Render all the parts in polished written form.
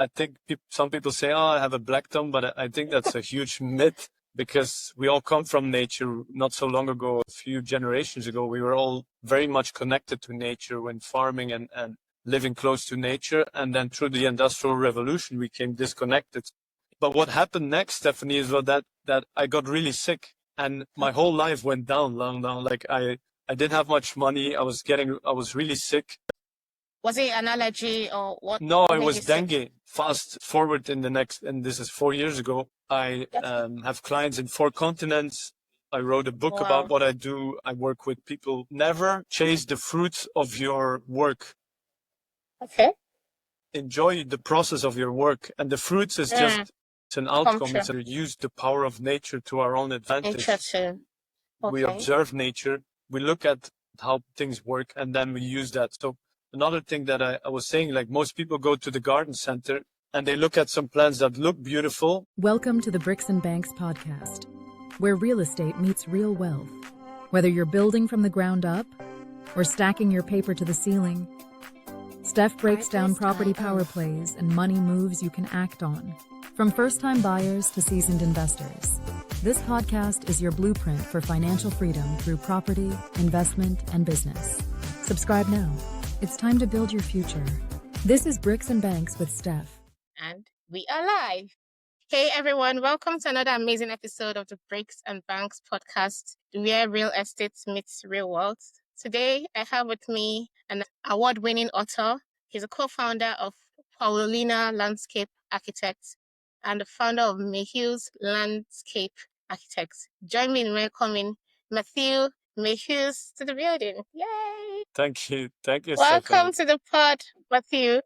I think some people say, "Oh, I have a black thumb," but I think that's a huge myth because we all come from nature. Not so long ago, a few generations ago, we were all very much connected to nature when farming and living close to nature. And then through the Industrial Revolution, we came disconnected. But what happened next, Stephanie, is that I got really sick and my whole life went down. Like I didn't have much money. I was really sick. Was it an allergy or what? No, what it made was you sick? dengue. Fast forward and this is 4 years ago. I have clients in 4 continents. I wrote a book about Wow. what I do. I work with people. Never chase the fruits of your work. Okay. Enjoy the process of your work. And the fruits is just it's an outcome. It's use the power of nature to our own advantage. Interesting. We Okay. observe nature. We look at how things work and then we use that. So another thing that I was saying, like most people go to the garden center and they look at some plants that look beautiful. Welcome to the Bricks and Banks podcast, where real estate meets real wealth. Whether you're building from the ground up or stacking your paper to the ceiling, Steph breaks down property power plays and money moves you can act on. From first-time buyers to seasoned investors, this podcast is your blueprint for financial freedom through property, investment, and business. Subscribe now. It's time to build your future. This is Bricks and Banks with Steph. And we are live. Hey everyone, welcome to another amazing episode of the Bricks and Banks podcast, where real estate meets real wealth. Today, I have with me an award-winning author. He's a co-founder of Paulina Landscape Architects and the founder of Mayhew's Landscape Architects. Join me in welcoming Matthew Mayhews to the building. Yay! Thank you. Thank you, Welcome Stephanie. to the pod, Matthew.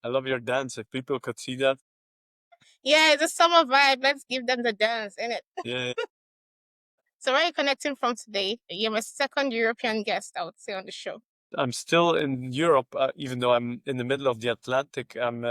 I love your dance. If people could see that. Yeah, it's a summer vibe. Let's give them the dance, innit? Yeah. So where are you connecting from today? You're my second European guest, I would say, on the show. I'm still in Europe, even though I'm in the middle of the Atlantic. I'm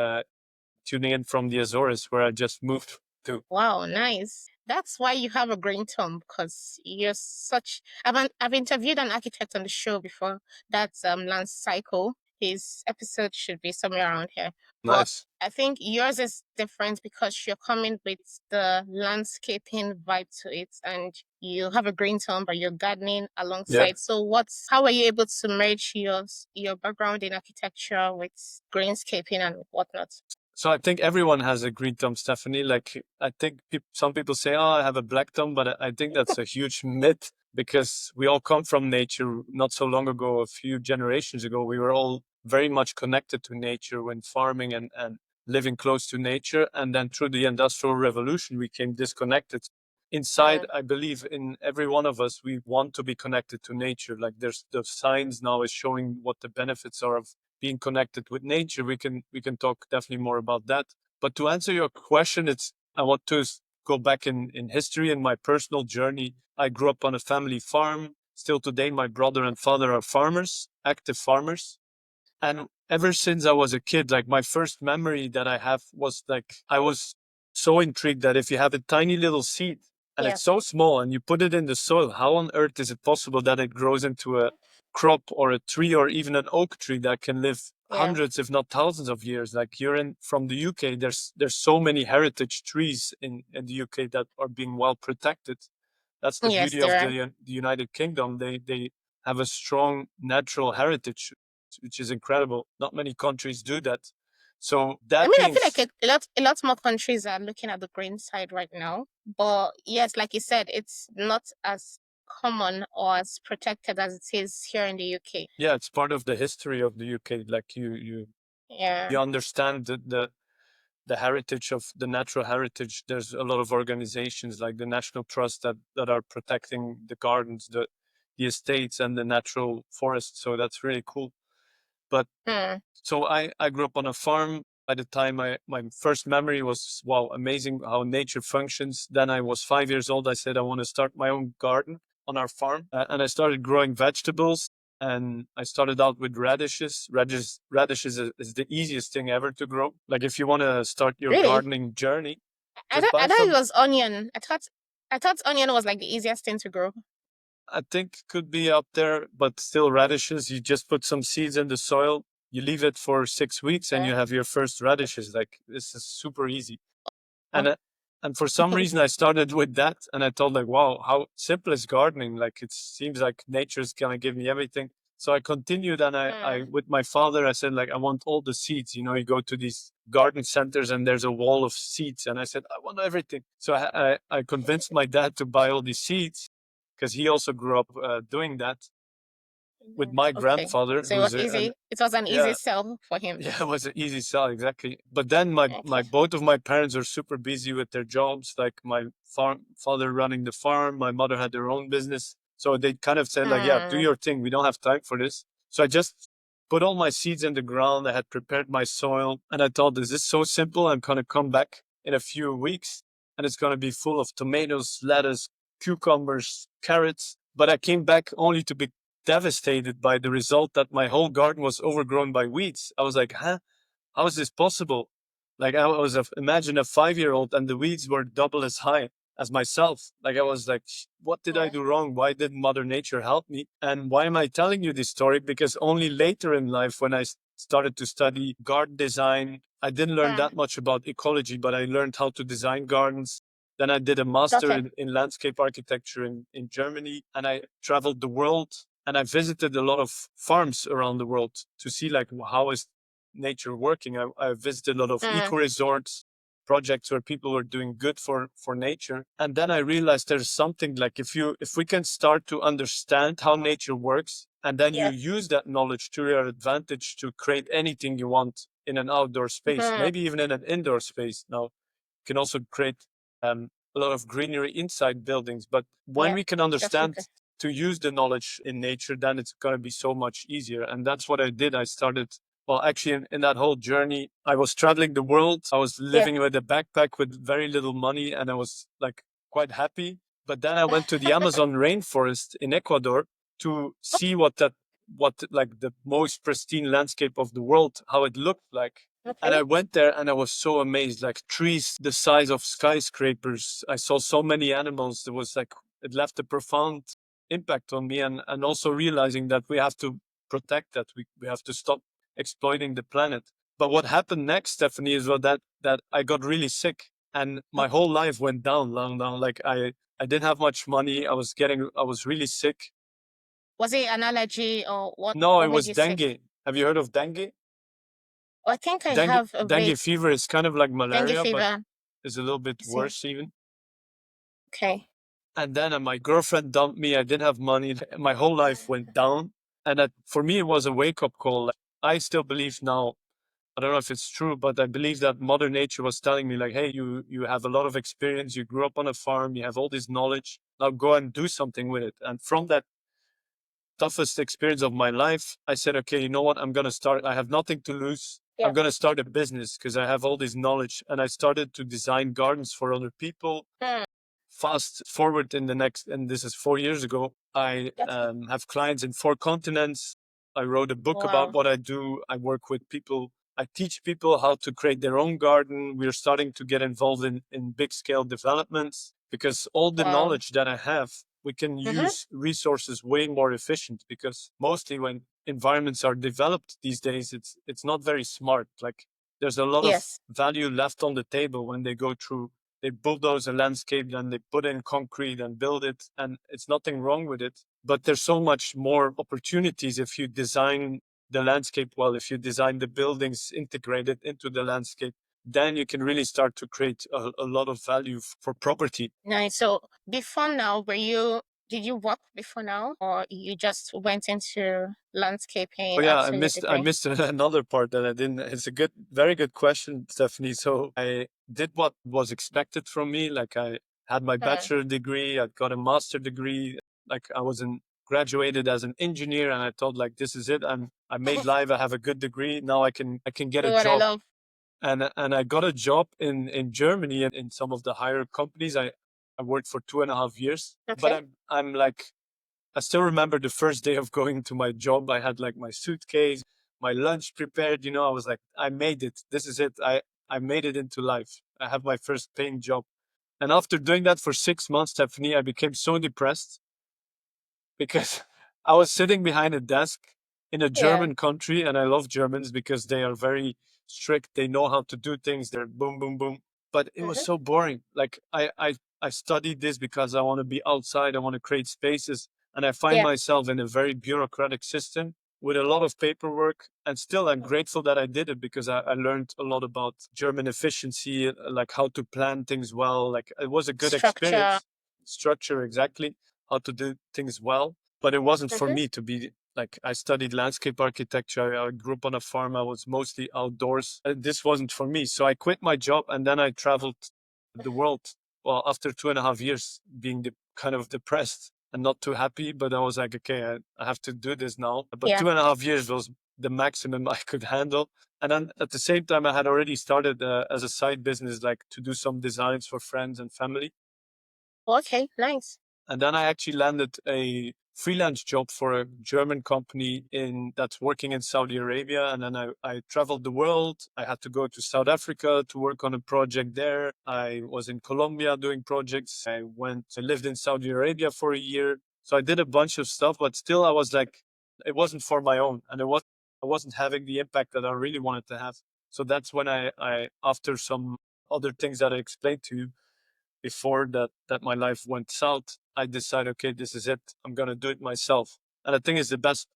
tuning in from the Azores, where I just moved to. Wow, nice. That's why you have a green thumb, because you're such. I've interviewed an architect on the show before. That's Lance Cycle. His episode should be somewhere around here. Nice. But I think yours is different because you're coming with the landscaping vibe to it, and you have a green thumb, but you're gardening alongside. Yeah. So how are you able to merge your background in architecture with greenscaping and whatnot? So I think everyone has a green thumb, Stephanie. Like I think some people say, "Oh, I have a black thumb," but I think that's a huge myth because we all come from nature. Not so long ago, a few generations ago, we were all very much connected to nature when farming and living close to nature. And then through the Industrial Revolution, we came disconnected. Inside, I believe in every one of us, we want to be connected to nature. Like there's the science now is showing what the benefits are of being connected with nature. We can talk definitely more about that. But to answer your question, I want to go back in history and my personal journey. I grew up on a family farm. Still today, my brother and father are farmers, active farmers. And ever since I was a kid, like my first memory that I have was like, I was so intrigued that if you have a tiny little seed and it's so small and you put it in the soil, how on earth is it possible that it grows into a crop or a tree or even an oak tree that can live hundreds, if not thousands of years? Like from the UK, there's so many heritage trees in the UK that are being well protected. That's the beauty of the United Kingdom. They have a strong natural heritage, which is incredible. Not many countries do that. So that I feel like a lot more countries are looking at the green side right now. But yes, like you said, it's not as common or as protected as it is here in the UK. Yeah, it's part of the history of the UK. Like you understand the heritage of the natural heritage. There's a lot of organizations like the National Trust that are protecting the gardens, the estates and the natural forests. So that's really cool. But so I grew up on a farm. By the time my first memory was, wow, amazing how nature functions. Then I was 5 years old. I said, I want to start my own garden on our farm. And I started growing vegetables. And I started out with radishes. Radishes is the easiest thing ever to grow. Like if you want to start your gardening journey. I thought it was onion. I thought onion was like the easiest thing to grow. I think could be up there, but still radishes. You just put some seeds in the soil. You leave it for 6 weeks and you have your first radishes. Like, this is super easy. And and for some reason, I started with that, and I thought, like, wow, how simple is gardening? Like, it seems like nature's gonna give me everything. So I continued, and I with my father, I said, like, I want all the seeds. You go to these garden centers, and there's a wall of seeds, and I said, I want everything. So I convinced my dad to buy all these seeds, because he also grew up doing that with my Okay. grandfather, So it who's was easy. It was an easy yeah, sell for him. yeah, it was an easy sell, exactly. But then my Okay. both of my parents are super busy with their jobs. Like, my father running the farm, my mother had their own business. So they kind of said, like, yeah, do your thing. We don't have time for this. So I just put all my seeds in the ground. I had prepared my soil, and I thought, this is so simple. I'm gonna come back in a few weeks, and it's gonna be full of tomatoes, lettuce, cucumbers, carrots. But I came back only to be devastated by the result that my whole garden was overgrown by weeds. I was like, huh? How is this possible? Like, I was, imagine a 5-year-old, and the weeds were double as high as myself. Like, I was like, what did I do wrong? Why didn't Mother Nature help me? And why am I telling you this story? Because only later in life, when I started to study garden design, I didn't learn that much about ecology, but I learned how to design gardens. Then I did a master Okay. in landscape architecture in Germany, and I traveled the world, and I visited a lot of farms around the world to see, like, how is nature working. I visited a lot of eco resorts, projects where people were doing good for nature. And then I realized there's something, like, if we can start to understand how nature works, and then you use that knowledge to your advantage to create anything you want in an outdoor space, maybe even in an indoor space. Now, you can also create a lot of greenery inside buildings. But when we can understand to use the knowledge in nature, then it's going to be so much easier. And that's what I did. I started, well, actually, in that whole journey, I was traveling the world. I was living with a backpack with very little money, and I was, like, quite happy. But then I went to the Amazon rainforest in Ecuador to see what like the most pristine landscape of the world, how it looked like. And I went there, and I was so amazed, like, trees the size of skyscrapers. I saw so many animals. It was like, it left a profound impact on me, and also realizing that we have to protect that. We have to stop exploiting the planet. But what happened next, Stephanie, is that I got really sick, and my whole life went down. Like, I didn't have much money. I was really sick. Was it an allergy or what? No, it What made was you sick? dengue. Have you heard of dengue? I think I have a Dengue bit fever is kind of like dengue malaria, but fever. is a little bit See. worse even. Okay. And then my girlfriend dumped me. I didn't have money. My whole life went down. And for me, it was a wake up call. Like, I still believe now, I don't know if it's true, but I believe that Mother Nature was telling me, like, hey, you have a lot of experience. You grew up on a farm. You have all this knowledge. Now go and do something with it. And from that toughest experience of my life, I said, okay, you know what? I'm going to start. I have nothing to lose. I'm going to start a business because I have all this knowledge. And I started to design gardens for other people. Fast forward in the next, and this is 4 years ago, I have clients in 4 continents. I wrote a book about what I do. I work with people. I teach people how to create their own garden. We're starting to get involved in big scale developments, because all the knowledge that I have, we can use resources way more efficient, because mostly when environments are developed these days, it's not very smart. Like, there's a lot of value left on the table when they go through. They bulldoze a landscape, then they put in concrete and build it, and it's nothing wrong with it. But there's so much more opportunities if you design the landscape well, if you design the buildings integrated into the landscape, then you can really start to create a lot of value for property. Nice. So before now, did you work before now, or you just went into landscaping Oh yeah, after your I degree? missed another part that I didn't. It's a very good question, Stephanie. So I did what was expected from me. Like, I had my bachelor degree, I got a master degree. Like, I was graduated as an engineer, and I thought, like, this is it. I made live. I have a good degree. Now I can get Do a what I job. love. And I got a job in Germany, and in some of the higher companies. I worked for 2.5 years. But Okay. I'm like, I still remember the first day of going to my job. I had, like, my suitcase, my lunch prepared. I was like, I made it. This is it. I made it into life. I have my first paying job. And after doing that for 6 months, Stephanie, I became so depressed, because I was sitting behind a desk in a German country, and I love Germans because they are very strict. They know how to do things. They're boom, boom, boom. But it was so boring. Like I studied this because I want to be outside. I want to create spaces, and I find myself in a very bureaucratic system with a lot of paperwork. And still, I'm grateful that I did it because I learned a lot about German efficiency, like how to plan things well. Like it was a good experience. Structure, exactly, how to do things well. But it wasn't for me to be like, I studied landscape architecture. I grew up on a farm. I was mostly outdoors. This wasn't for me. So I quit my job and then I traveled the world. Well, after 2.5 years being kind of depressed and not too happy, but I was like, okay, I have to do this now. But 2.5 years was the maximum I could handle. And then at the same time, I had already started as a side business, like to do some designs for friends and family. Okay, nice. And then I actually landed a freelance job for a German company that's working in Saudi Arabia. And then I traveled the world. I had to go to South Africa to work on a project there. I was in Colombia doing projects. I lived in Saudi Arabia for a year. So I did a bunch of stuff, but still I was like, it wasn't for my own. And I wasn't having the impact that I really wanted to have. So that's when I after some other things that I explained to you, before that my life went south, I decided, okay, this is it. I'm going to do it myself. And I think it's the best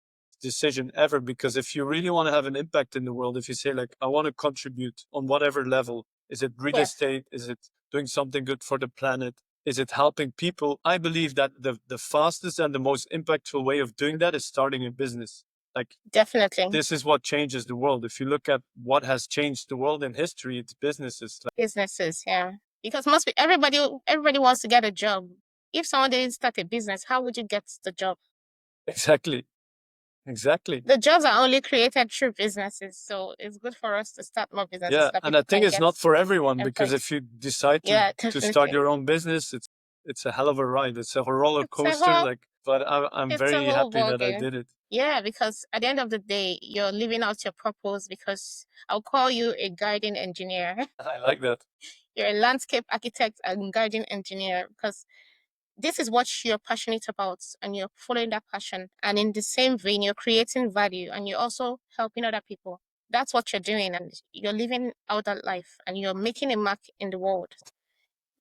decision ever, because if you really want to have an impact in the world, if you say like, I want to contribute on whatever level, is it real estate? Is it doing something good for the planet? Is it helping people? I believe that the fastest and the most impactful way of doing that is starting a business. Like, definitely, this is what changes the world. If you look at what has changed the world in history, it's businesses. Businesses, yeah. Because everybody wants to get a job. If someone didn't start a business, how would you get the job? Exactly. The jobs are only created through businesses, so it's good for us to start more businesses. Yeah, that and I people think can it's get not for everyone, because employed. if you decide Yeah, to start definitely. your own business, it's a hell of a ride. It's a roller It's a coaster. whole, But I'm it's a very whole happy ball that I game. did it. Yeah, because at the end of the day, you're living out your purpose. Because I'll call you a guiding engineer. I like that. You're a landscape architect and guiding engineer, because this is what you're passionate about and you're following that passion. And in the same vein, you're creating value and you're also helping other people. That's what you're doing, and you're living out that life and you're making a mark in the world.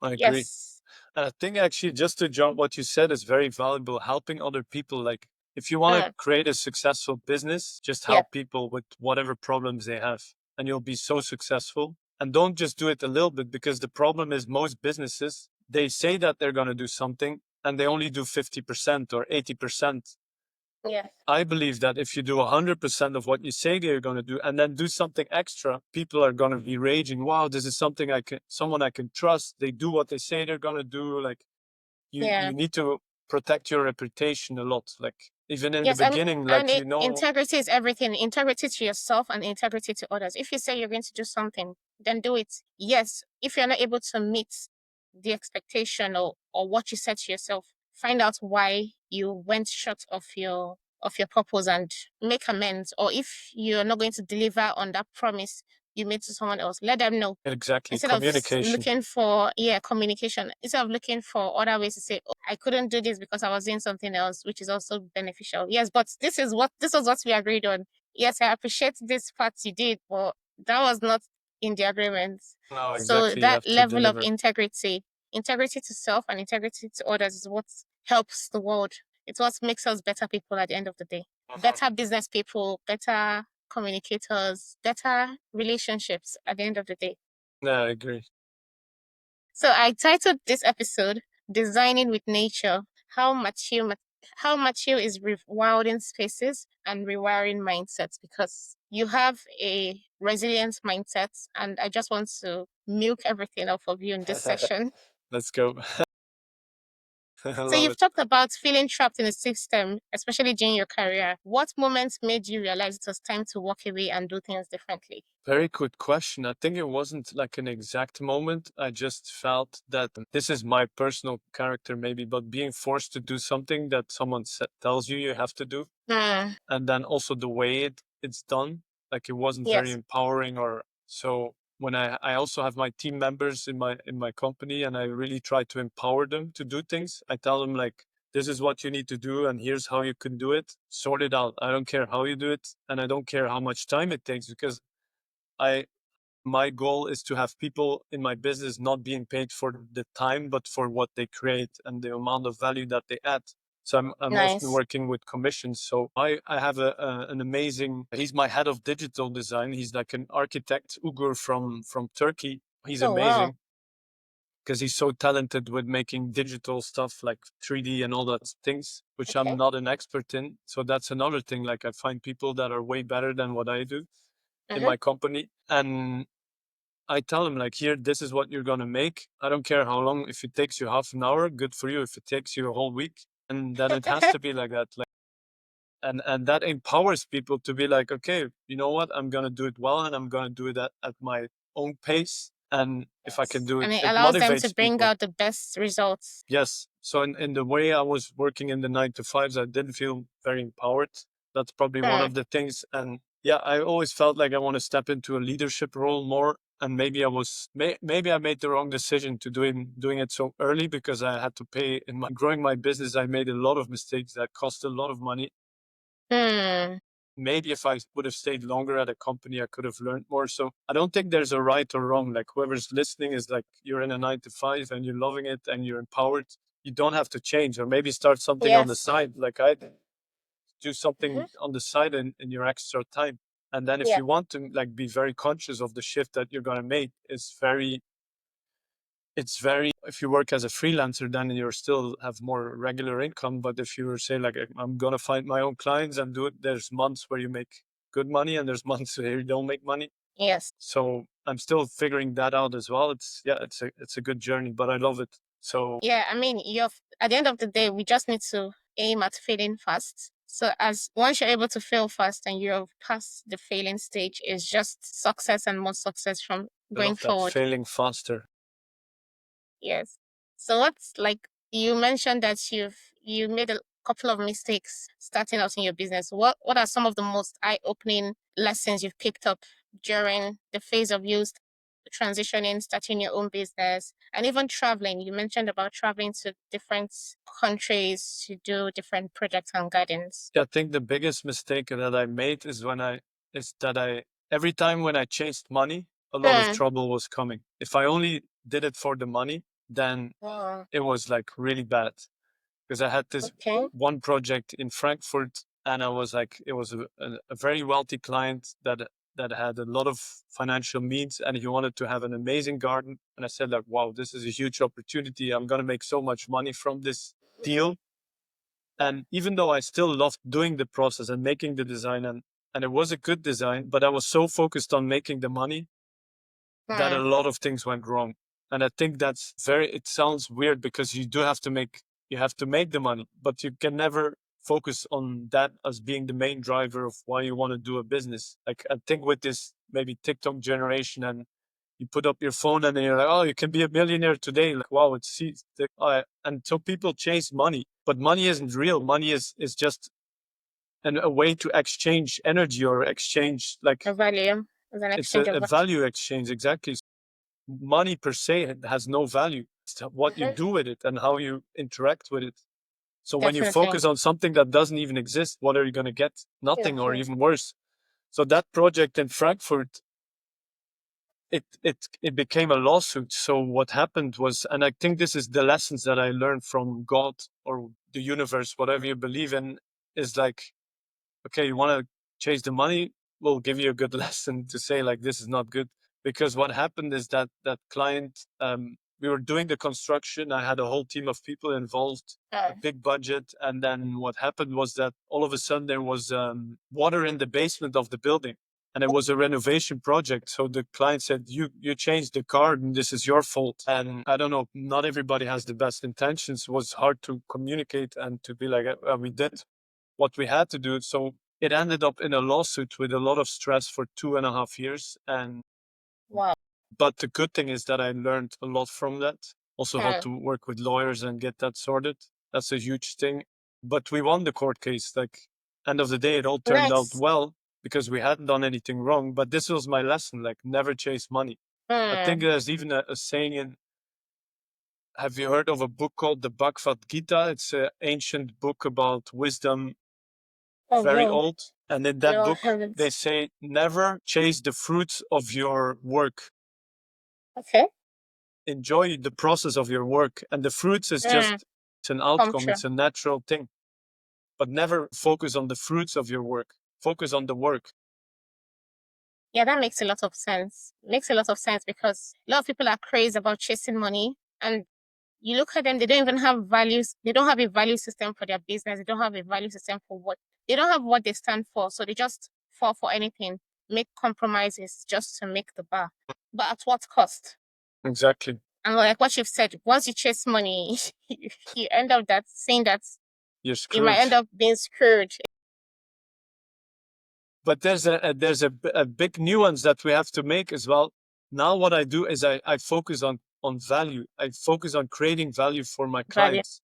I agree. Yes. And I think actually, just to jump, what you said is very valuable, helping other people. Like, if you want to create a successful business, just help people with whatever problems they have, and you'll be so successful. And don't just do it a little bit, because the problem is most businesses, they say that they're going to do something and they only do 50% or 80%. Yeah. I believe that if you do 100% of what you say you're going to do, and then do something extra, people are going to be raging. Wow, this is something someone I can trust. They do what they say they're going to do. Like, you need to protect your reputation a lot. Like, even in the beginning, like, integrity is everything. Integrity to yourself and integrity to others. If you say you're going to do something, then do it. Yes, if you're not able to meet the expectation or what you said to yourself, find out why you went short of your purpose and make amends. Or if you're not going to deliver on that promise you made to someone else, let them know. exactly, Instead communication. of looking for communication, instead of looking for other ways to say, oh, I couldn't do this because I was doing something else, which is also beneficial. Yes, but this was what we agreed on. Yes, I appreciate this part you did, but that was not in the agreement. No, So exactly. You that have to level of deliver. integrity to self and integrity to others is what helps the world. It's what makes us better people at the end of the day. Better business people, better communicators, better relationships at the end of the day. Yeah, I agree. So I titled this episode "Designing with Nature: How mature is rewilding spaces and rewiring mindsets." Because you have a resilient mindset, and I just want to milk everything off of you in this session. Let's go. So you've talked about feeling trapped in a system, especially during your career. What moments made you realize it was time to walk away and do things differently? Very good question. I think it wasn't like an exact moment. I just felt that this is my personal character, maybe, but being forced to do something that someone tells you have to do, and then also the way it's done, like, it wasn't very empowering. Or so when I also have my team members in my company, and I really try to empower them to do things. I tell them, like, this is what you need to do, and here's how you can do it. Sort it out. I don't care how you do it, and I don't care how much time it takes, because I my goal is to have people in my business not being paid for the time, but for what they create and the amount of value that they add. So I'm often Nice. working with commissions. So I have an amazing, he's my head of digital design. He's like an architect, Ugur from Turkey. He's Oh, wow. amazing because he's so talented with making digital stuff like 3D and all that things, which I'm Okay. not an expert in. So that's another thing. Like I find people that are way better than what I do in Mm-hmm. my company. And I tell them like, here, this is what you're gonna make. I don't care how long. If it takes you half an hour, good for you. If it takes you a whole week, and then it has to be like that. Like, and that empowers people to be like, okay, you know what? I'm gonna do it well, and I'm gonna do it at my own pace. And if I can Yes. do it, And it it allows them to motivates bring people. out the best results. Yes. So in the way I was working in the 9 to 5s, I didn't feel very empowered. That's probably one Hmm. of the things. And yeah, I always felt like I want to step into a leadership role more. And maybe maybe I made the wrong decision to doing it so early, because I had to pay in my growing my business. I made a lot of mistakes that cost a lot of money. Hmm. Maybe if I would have stayed longer at a company, I could have learned more. So I don't think there's a right or wrong. Like whoever's listening is like, you're in a 9 to 5 and you're loving it and you're empowered. You don't have to change, or maybe start something on the Yes. side. Like I did. Do Mm-hmm. something on the side in your extra time. And then if Yeah. you want to like be very conscious of the shift that you're going to make, it's very, if you work as a freelancer, then you still have more regular income. But if you say like, I'm going to find my own clients and do it, there's months where you make good money and there's months where you don't make money. Yes. So I'm still figuring that out as well. It's a good journey, but I love it. So Yeah. I mean, at the end of the day, we just need to aim at failing fast. So as once you're able to fail fast and you're past the failing stage, it's just success and more success from I going love that, forward. failing faster. Yes. So what's like you mentioned that you made a couple of mistakes starting out in your business. What are some of the most eye-opening lessons you've picked up during the phase of you transitioning, starting your own business, and even traveling? You mentioned about traveling to different countries to do different projects and gardens. I think the biggest mistake that I made is that every time when I chased money, a lot of Hmm. trouble was coming. If I only did it for the money, then Oh, it was like really bad, because I had this okay. one project in Frankfurt, and I was like, it was a very wealthy client that had a lot of financial means, and he wanted to have an amazing garden. And I said like, wow, this is a huge opportunity. I'm gonna make so much money from this deal. And even though I still loved doing the process and making the design, and it was a good design, but I was so focused on making the money that a Hmm. lot of things went wrong. And I think it sounds weird, because you have to make the money, but you can never focus on that as being the main driver of why you want to do a business. Like I think with this maybe TikTok generation, and you put up your phone and then you're like, oh, you can be a millionaire today. Like, wow, and so people chase money, but money isn't real. Money is just a way to exchange energy, or exchange, like A value as an it's exchange a of. value exchange. Exactly. Money per se has no value. It's what you Mhm. do with it and how you interact with it. So when you Definitely. focus on something that doesn't even exist, what are you going to get? Nothing, or Yeah. even worse. So that project in Frankfurt, it became a lawsuit. So what happened was, and I think this is the lessons that I learned from God or the universe, whatever you believe in, is like, okay, you want to chase the money, we'll give you a good lesson to say like, this is not good. Because what happened is that client, we were doing the construction. I had a whole team of people involved, a big budget. And then what happened was that all of a sudden there was water in the basement of the building. And it was a renovation project. So the client said, you changed the card and this is your fault. And I don't know, not everybody has the best intentions. It was hard to communicate and to be like, we did what we had to do. So it ended up in a lawsuit with a lot of stress for 2.5 years. Wow. But the good thing is that I learned a lot from that. Also how Hmm. to work with lawyers and get that sorted. That's a huge thing. But we won the court case. Like, end of the day, it all turned out Nice. well, because we hadn't done anything wrong. But this was my lesson, like, never chase money. I Hmm. think there's even a saying have you heard of a book called the Bhagavad Gita? It's an ancient book about wisdom, Oh very no, old. And in that no, I book, haven't. they say, never chase the fruits of your work. Okay. Enjoy the process of your work. And the fruits is Mm, just, it's an come outcome, true. it's a natural thing. But never focus on the fruits of your work. Focus on the work. Yeah, that makes a lot of sense. Makes a lot of sense because a lot of people are crazy about chasing money, and you look at them, they don't even have values. They don't have a value system for their business. They don't have a value system for what they don't have what they stand for. So they just fall for anything, make compromises just to make the bar. But at what cost? Exactly. And like what you've said, once you chase money, you end up that saying that You're you might end screwed. up being screwed. But there's a big nuance that we have to make as well. Now what I do is I focus on value. I focus on creating value for my Value. clients.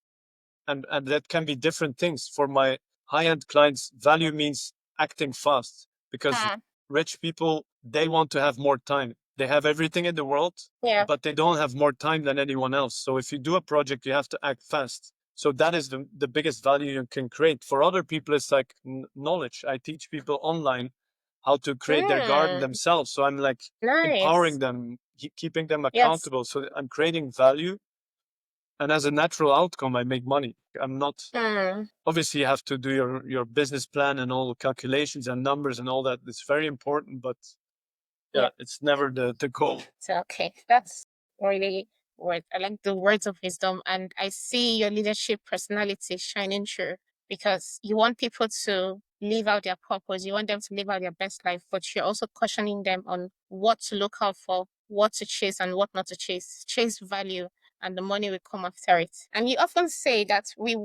And that can be different things. For my high-end clients, value means acting fast, because Ah, rich people, they want to have more time. They have everything in the world, yeah. but they don't have more time than anyone else. So if you do a project, you have to act fast. So that is the biggest value you can create. For other people, it's like knowledge. I teach people online how to create their garden Mm, themselves. So I'm like nice. empowering them, keeping them Yes. accountable. So I'm creating value, and as a natural outcome, I make money. I'm not, Mm, obviously you have to do your business plan and all the calculations and numbers and all that. It's very important, but yeah. yeah, it's never the goal. So, okay, that's really word. I like the words of wisdom, and I see your leadership personality shining through because you want people to live out their purpose. You want them to live out their best life, but you're also cautioning them on what to look out for, what to chase, and what not to chase. Chase value, and the money will come after it. And you often say that we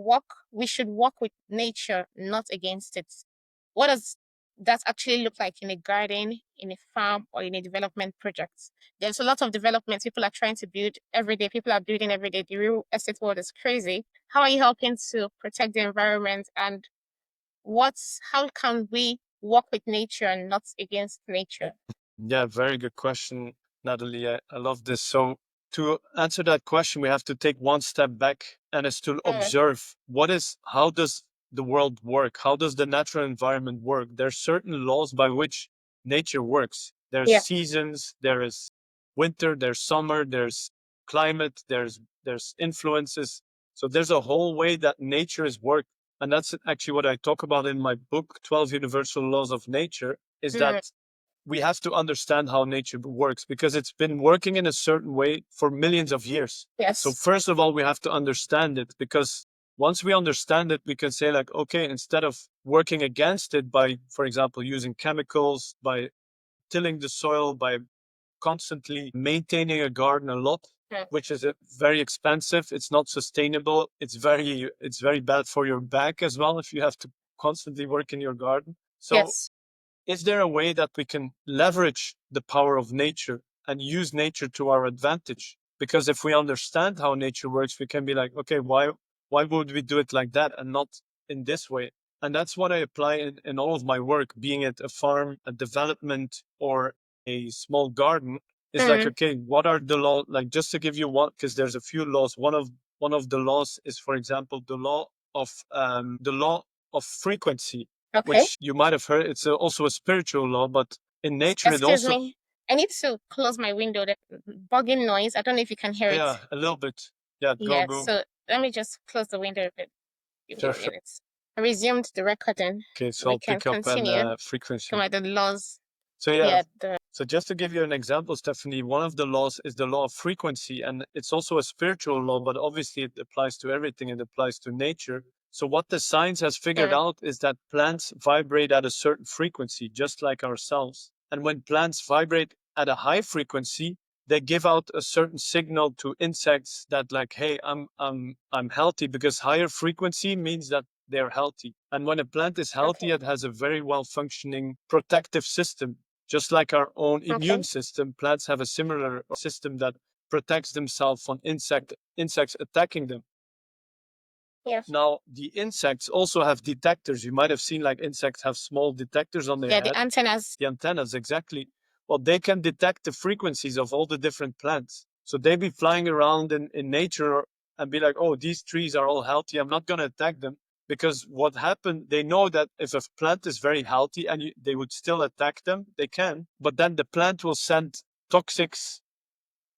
should walk with nature, not against it. What does that actually look like in a garden, in a farm, or in a development project? There's a lot of development people are trying to build every day. People are building every day. The real estate world is crazy. How are you helping to protect the environment? And how can we work with nature and not against nature? Yeah, very good question, Natalie. I love this. So to answer that question, we have to take one step back, and is to Mm, observe how does the world work? How does the natural environment work? There's certain laws by which nature works. There's yeah. seasons, there is winter, there's summer, there's climate, there's influences. So there's a whole way that nature is worked. And that's actually what I talk about in my book, 12 Universal Laws of Nature, is Mm, that we have to understand how nature works, because it's been working in a certain way for millions of years. So yes. first of all, we have to understand it, because once we understand it, we can say like, okay, instead of working against it by, for example, using chemicals, by tilling the soil, by constantly maintaining a garden a lot, Mm, which is very expensive. It's not sustainable. It's very bad for your back as well if you have to constantly work in your garden. So yes. is there a way that we can leverage the power of nature and use nature to our advantage? Because if we understand how nature works, we can be like, okay, why would we do it like that and not in this way? And that's what I apply in all of my work, being it a farm, a development, or a small garden. Is like, Mm, okay, what are the laws? Like, just to give you one, because there's a few laws. One of the laws is, for example, the law of frequency, okay. which you might have heard. It's also a spiritual law, but in nature, it Excuse also, me. I need to close my window. The bugging noise. I don't know if you can hear it. yeah, a little bit. Yeah, go, Yeah. go. So let me just close the window a bit. Give me Sure, a sure. minute. I resumed the recording. Okay, so We I'll can pick up an continue. Come frequency. at the laws. So yeah, Yeah. The so just to give you an example, Stephanie, one of the laws is the law of frequency, and it's also a spiritual law, but obviously it applies to everything. It applies to nature. So what the science has figured mm, out is that plants vibrate at a certain frequency, just like ourselves. And when plants vibrate at a high frequency, they give out a certain signal to insects that, like, hey, I'm healthy, because higher frequency means that they're healthy. And when a plant is healthy, okay. it has a very well functioning protective system. Just like our own immune Okay. system, plants have a similar system that protects themselves from insects attacking them. Yes. Now, the insects also have detectors. You might have seen, like, insects have small detectors on their Yeah. The head. antennas. The antennas, exactly. Well, they can detect the frequencies of all the different plants. So they be flying around in nature and be like, oh, these trees are all healthy. I'm not going to attack them. Because what happened, they know that if a plant is very healthy and they would still attack them, they can. But then the plant will send toxic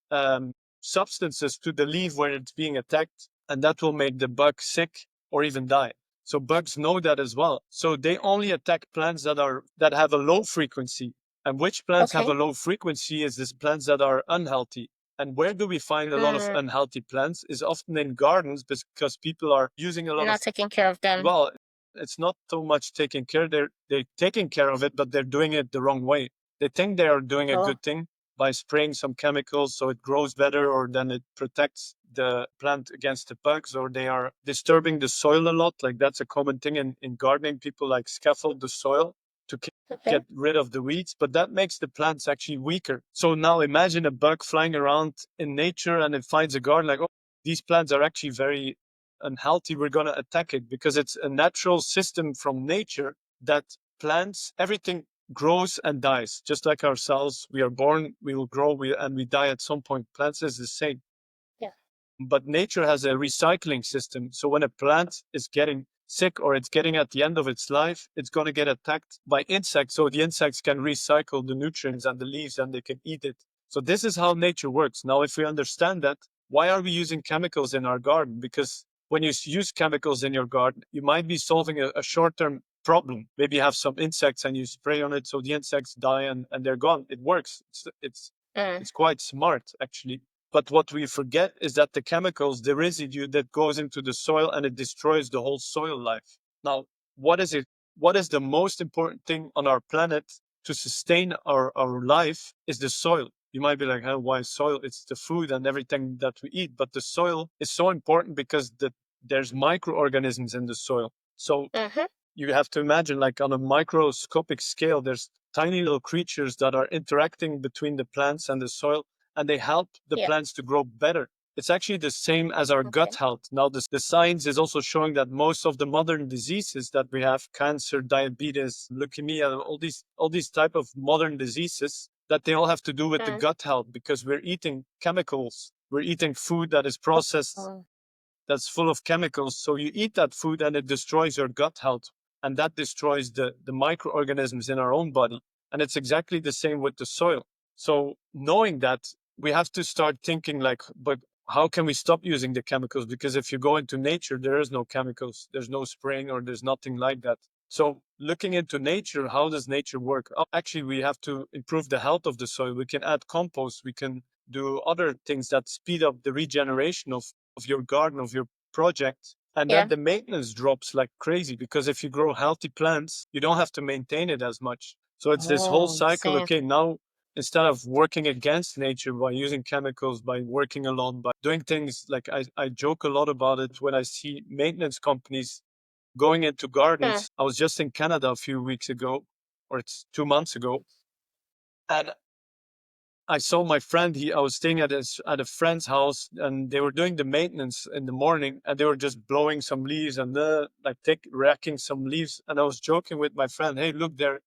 um, substances to the leaf where it's being attacked, and that will make the bug sick or even die. So bugs know that as well. So they only attack plants that have a low frequency. And which plants have a Okay. low frequency is these plants that are unhealthy. And where do we find a lot of unhealthy plants is often in gardens because people are using a lot Not of, taking care of them. well, it's not so much taking care. They're taking care of it, but they're doing it the wrong way. They think they are doing a Oh, good thing by spraying some chemicals so it grows better, or then it protects the plant against the bugs, or they are disturbing the soil a lot. Like that's a common thing in gardening. People like scaffold the soil to okay. get rid of the weeds, but that makes the plants actually weaker. So now imagine a bug flying around in nature and it finds a garden like, oh, these plants are actually very unhealthy. We're going to attack it because it's a natural system from nature that plants, everything grows and dies. Just like ourselves, we are born, we will grow, and we die at some point. Plants is the same. Yeah. But nature has a recycling system. So when a plant is getting sick or it's getting at the end of its life, it's going to get attacked by insects. So the insects can recycle the nutrients and the leaves and they can eat it. So this is how nature works. Now, if we understand that, why are we using chemicals in our garden? Because when you use chemicals in your garden, you might be solving a short-term problem. Maybe you have some insects and you spray on it so the insects die and they're gone. It works. It's quite smart, actually. But what we forget is that the chemicals, the residue that goes into the soil and it destroys the whole soil life. Now, what is it? What is the most important thing on our planet to sustain our life is the soil. You might be like, oh, why soil? It's the food and everything that we eat. But the soil is so important because there's microorganisms in the soil. So you have to imagine, like on a microscopic scale, there's tiny little creatures that are interacting between the plants and the soil, and they help the Yeah. plants to grow better. It's actually the same as our gut health. Now, the science is also showing that most of the modern diseases that we have, cancer, diabetes, leukemia, all these type of modern diseases, that they all have to do with the gut health because we're eating chemicals. We're eating food that is processed, that's full of chemicals. So you eat that food and it destroys your gut health. And that destroys the microorganisms in our own body. And it's exactly the same with the soil. So knowing that, we have to start thinking like, but how can we stop using the chemicals? Because if you go into nature, there is no chemicals, there's no spraying or there's nothing like that. So looking into nature, how does nature work? Actually, we have to improve the health of the soil. We can add compost. We can do other things that speed up the regeneration of your garden, of your project. And then the maintenance drops like crazy because if you grow healthy plants, you don't have to maintain it as much. So it's this whole cycle. Okay, now instead of working against nature by using chemicals, by working a lot, by doing things like I joke a lot about it when I see maintenance companies going into gardens. I was just in Canada a few weeks ago, or it's 2 months ago, and I saw my friend. I was staying at a friend's house, and they were doing the maintenance in the morning, and they were just blowing some leaves and racking some leaves. And I was joking with my friend, "Hey, look, they're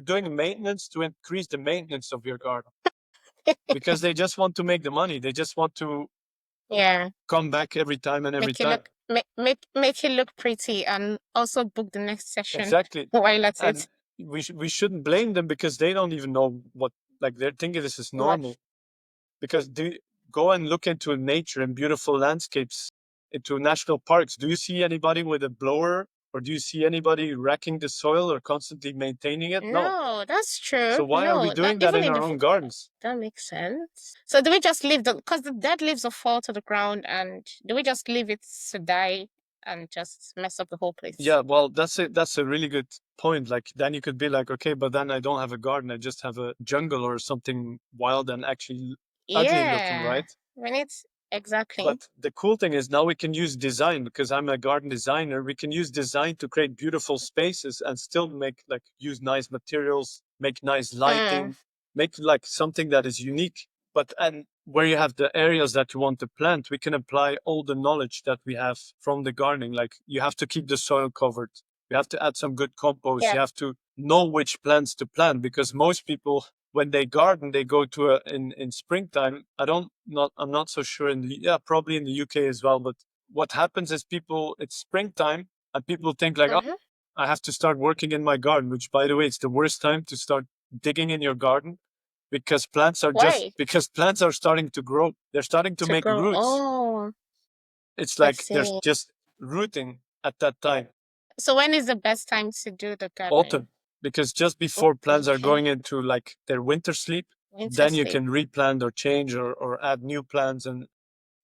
doing maintenance to increase the maintenance of your garden because they just want to make the money. They just want to come back every time and every time. Make it look pretty, and also book the next session Exactly. while at And it. we shouldn't blame them because they don't even know what, like they're thinking this is normal. Because go and look into nature and beautiful landscapes, into national parks. Do you see anybody with a blower, or do you see anybody wrecking the soil or constantly maintaining it? No. No, that's true. So why are we No, that doing that even in in our the own gardens? that makes sense. So do we just leave because the dead leaves will fall to the ground, and do we just leave it to die and just mess up the whole place? Yeah, well, that's a really good point. Like then you could be like, okay, but then I don't have a garden. I just have a jungle or something wild and actually ugly looking, right? When it's exactly. But the cool thing is now we can use design because I'm a garden designer. We can use design to create beautiful spaces and still use nice materials, make nice lighting, make like something that is unique. And where you have the areas that you want to plant, we can apply all the knowledge that we have from the gardening. Like you have to keep the soil covered. You have to add some good compost. You have to know which plants to plant because most people when they garden, they go to in springtime. I'm not so sure probably in the UK as well. But what happens is it's springtime and people think like, oh, Mm-hmm. I have to start working in my garden, which by the way, it's the worst time to start digging in your garden because Why? plants are starting to grow. They're starting to To make grow. roots. Oh, It's I like there's see. just rooting at that time, So when is the best time to do the gardening? autumn, because just Oh, before plants are okay. going into like their winter sleep, Winter then you sleep. can replant or change or add new plants, and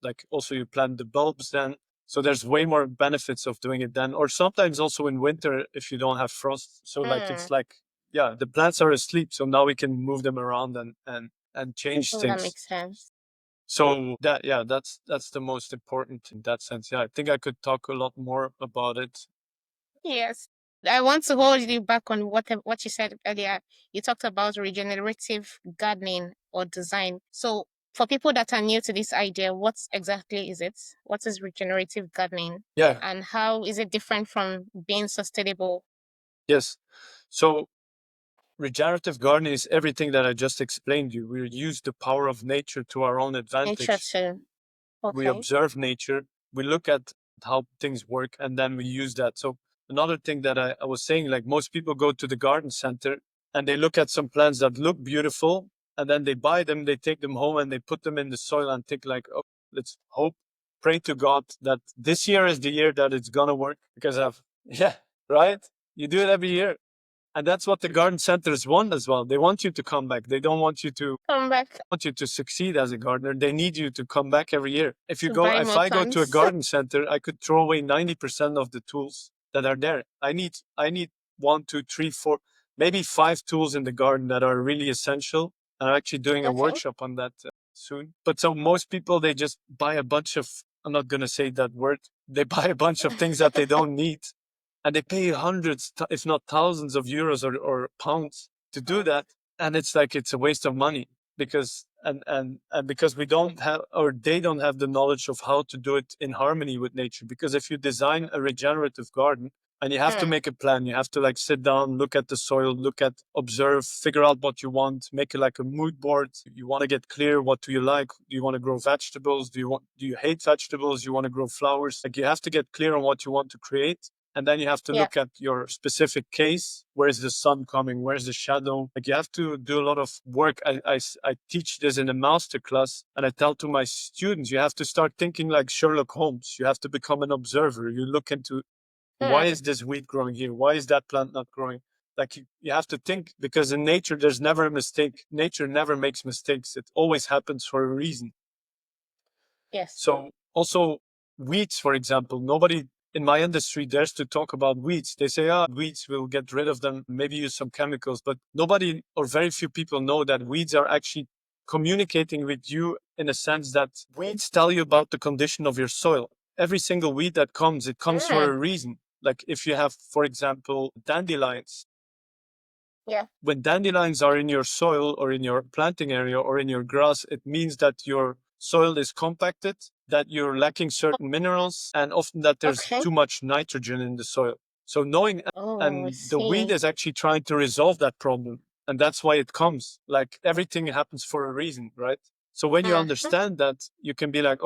like also you plant the bulbs then. So there's way more benefits of doing it then, or sometimes also in winter if you don't have frost. So like Hmm. it's like, yeah, the plants are asleep, so now we can move them around and change Oh, that things. makes sense. So that's the most important in that sense. Yeah, I think I could talk a lot more about it. Yes. I want to hold you back on what you said earlier. You talked about regenerative gardening or design. So for people that are new to this idea, what exactly is it? What is regenerative gardening? Yeah. And how is it different from being sustainable? Yes. So regenerative gardening is everything that I just explained you. We use the power of nature to our own Nature advantage. too. We Okay. observe nature, we look at how things work, and then we use that. So another thing that I was saying, like most people go to the garden center and they look at some plants that look beautiful, and then they buy them, they take them home and they put them in the soil and think like, oh, let's hope, pray to God that this year is the year that it's gonna work because I've yeah, right? You do it every year. And that's what the garden centers want as well. They want you to come back. They don't want you to Come back succeed as a gardener. They need you to come back every year. to buy If more I go to a plants. garden center, I could throw away 90% of the tools that are there. I need one, two, three, four, maybe five tools in the garden that are really essential. I'm actually doing a Okay. workshop on that soon. But so most people, they just buy a bunch of, I'm not going to say that word. They buy a bunch of things that they don't need, and they pay hundreds, if not thousands of euros or pounds to do that. And it's like, it's a waste of money because, and because we don't have, or they don't have the knowledge of how to do it in harmony with nature. Because if you design a regenerative garden, and you have to Hmm. make a plan, you have to like sit down, look at the soil, observe, figure out what you want, make it like a mood board. You want to get clear, what do you like? Do you want to grow vegetables? Do you hate vegetables? You want to grow flowers? Like, you have to get clear on what you want to create. And then you have to Yeah. look at your specific case. Where's the sun coming? Where's the shadow? Like, you have to do a lot of work. I teach this in a master class, and I tell to my students, you have to start thinking like Sherlock Holmes. You have to become an observer. You look into, why Hmm. is this weed growing here? Why is that plant not growing? Like, you have to think, because in nature, there's never a mistake. Nature never makes mistakes. It always happens for a reason. Yes. So also weeds, for example, nobody in my industry dares to talk about weeds. They say, ah, weeds, will get rid of them, maybe use some chemicals, but nobody or very few people know that weeds are actually communicating with you in a sense that weeds tell you about the condition of your soil. Every single weed that comes, it comes for Hmm. a reason. Like if you have, for example, dandelions, Yeah. when dandelions are in your soil or in your planting area or in your grass, it means that your soil is compacted, that you're lacking certain minerals, and often that there's Okay. too much nitrogen in the soil. So knowing, Oh, I and the weed see. is actually trying to resolve that problem. And that's why it comes. Like, everything happens for a reason, right? So when you Hmm. understand that, you can be like,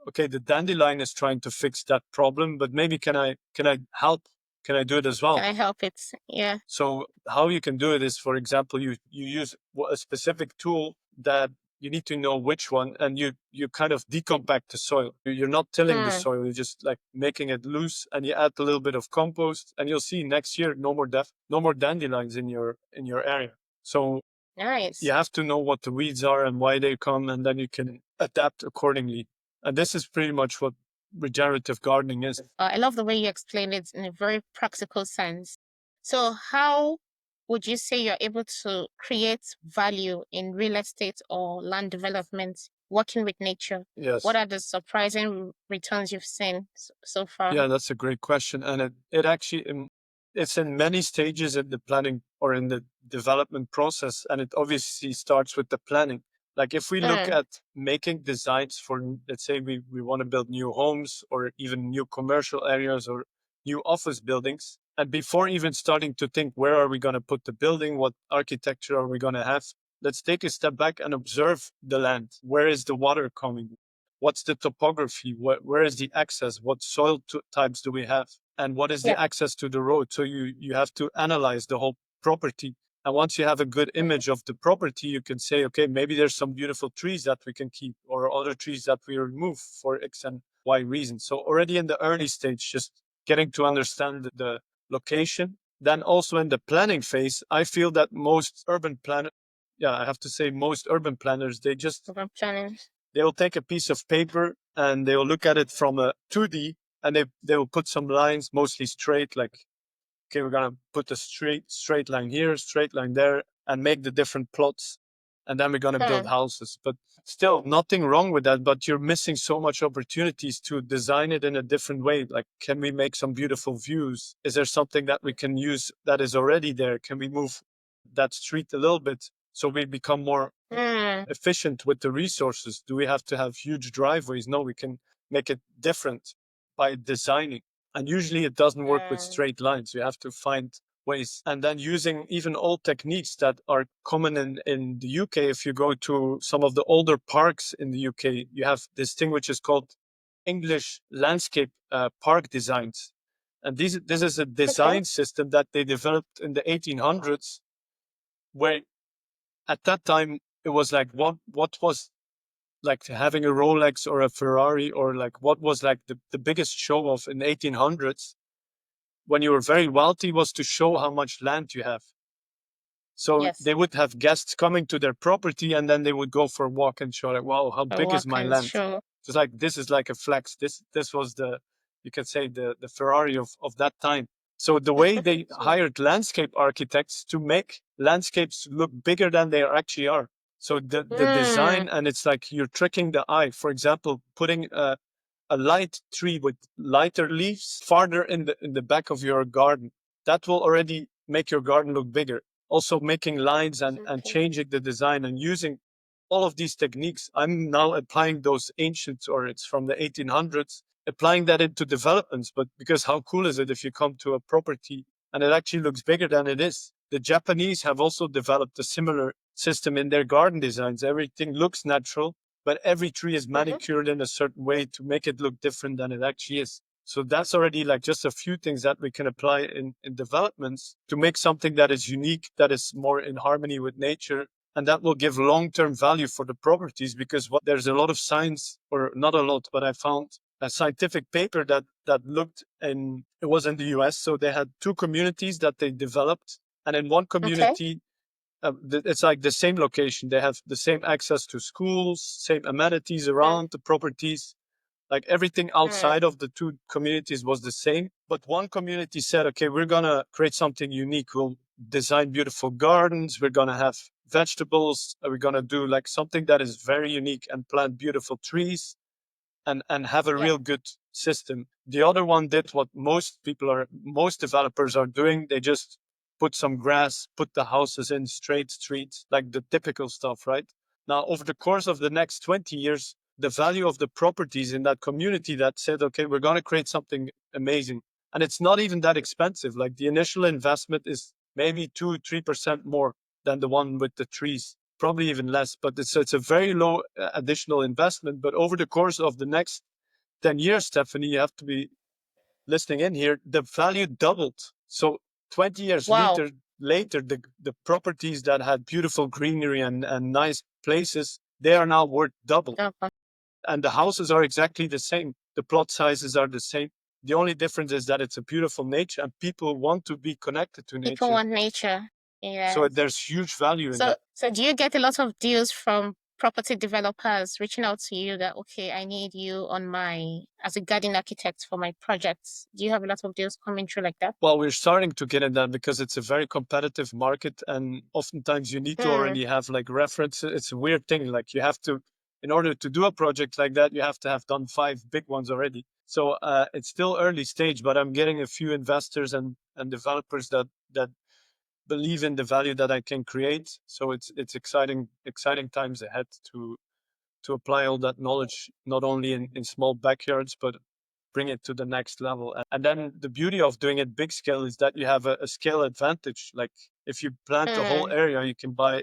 okay, the dandelion is trying to fix that problem, but maybe can I help? Can I do it as Can well? I help it? Yeah. So how you can do it is, for example, you use a specific tool that you need to know which one, and you kind of decompact the soil. You're not tilling the Hmm. soil; you're just like making it loose, and you add a little bit of compost, and you'll see next year no more dandelions in your area. So you Nice. have to know what the weeds are and why they come, and then you can adapt accordingly. And this is pretty much what regenerative gardening is. I love the way you explained it in a very practical sense. So, how would you say you're able to create value in real estate or land development working with nature? What Yes. are the surprising returns you've seen so far? Yeah, that's a great question. And it actually, it's in many stages in the planning or in the development process. And it obviously starts with the planning. Like, if we look Mm. at making designs for, let's say we want to build new homes or even new commercial areas or new office buildings. And before even starting to think, where are we going to put the building? What architecture are we going to have? let's take a step back and observe the land. Where is the water coming? What's the topography? Where is the access? What soil types do we have? And what is Yeah. the access to the road? So you have to analyze the whole property. And once you have a good image of the property, you can say, okay, maybe there's some beautiful trees that we can keep or other trees that we remove for X and Y reasons. So already in the early stage, just getting to understand the location. Then also in the planning phase, I feel that most urban planners, I have to say most urban planners, Urban planning. they will take a piece of paper and they will look at it from a 2D and they will put some lines, mostly straight, like, okay, we're going to put a straight line here, straight line there, and make the different plots. And then we're going to build houses. But still, nothing wrong with that. But you're missing so much opportunities to design it in a different way. Like, can we make some beautiful views? Is there something that we can use that is already there? Can we move that street a little bit so we become more efficient with the resources? Do we have to have huge driveways? No, we can make it different by designing. And usually it doesn't work with straight lines. You have to find ways. And then using even old techniques that are common in the UK. If you go to some of the older parks in the UK, you have this thing which is called English landscape park designs. And this is a design system that they developed in the 1800s, where at that time it was like what was like having a Rolex or a Ferrari, or like what was like the biggest show off in 1800s when you were very wealthy was to show how much land you have. So Yes. they would have guests coming to their property and then they would go for a walk and show like, wow, how big is my land? Show. It's like, this is like a flex. This was you could say the Ferrari of that time. So the way they hired landscape architects to make landscapes look bigger than they actually are. So the design, and it's like you're tricking the eye. For example, putting a light tree with lighter leaves farther in the back of your garden. That will already make your garden look bigger. Also making lines and changing the design and using all of these techniques. I'm now applying those ancient, or it's from the 1800s, applying that into developments. But because how cool is it if you come to a property and it actually looks bigger than it is? The Japanese have also developed a similar system in their garden designs. Everything looks natural, but every tree is manicured in a certain way to make it look different than it actually is. So that's already like just a few things that we can apply in developments to make something that is unique, that is more in harmony with nature, and that will give long-term value for the properties. Because there's a lot of science, or not a lot, but I found a scientific paper that looked in, it was in the US. So they had two communities that they developed, and in one community, it's like the same location. They have the same access to schools, same amenities around the properties. Like everything outside of the two communities was the same. But one community said, okay, we're going to create something unique. We'll design beautiful gardens. We're going to have vegetables. We're going to do like something that is very unique and plant beautiful trees and have a real good system. The other one did what most developers are doing. They just put some grass, put the houses in straight streets, like the typical stuff, right? Now, over the course of the next 20 years, the value of the properties in that community that said, okay, we're going to create something amazing. And it's not even that expensive. Like the initial investment is maybe 2-3% more than the one with the trees, probably even less, but it's a very low additional investment. But over the course of the next 10 years, Stephanie, you have to be listening in here, the value doubled. So 20 years later, the properties that had beautiful greenery and nice places, they are now worth double. And the houses are exactly the same. The plot sizes are the same. The only difference is that it's a beautiful nature and people want to be connected to nature. People want nature. Yeah. So there's huge value in that. So do you get a lot of deals from property developers reaching out to you that, okay, I need you as a garden architect for my projects? Do you have a lot of deals coming through like that? Well, we're starting to get in that because it's a very competitive market, and oftentimes you need to already have like references. It's a weird thing. Like you have to, in order to do a project like that, you have to have done 5 big ones already. So it's still early stage, but I'm getting a few investors and developers that believe in the value that I can create. So it's exciting times ahead to apply all that knowledge, not only in small backyards, but bring it to the next level. And then the beauty of doing it big scale is that you have a scale advantage. Like if you plant the whole area, you can buy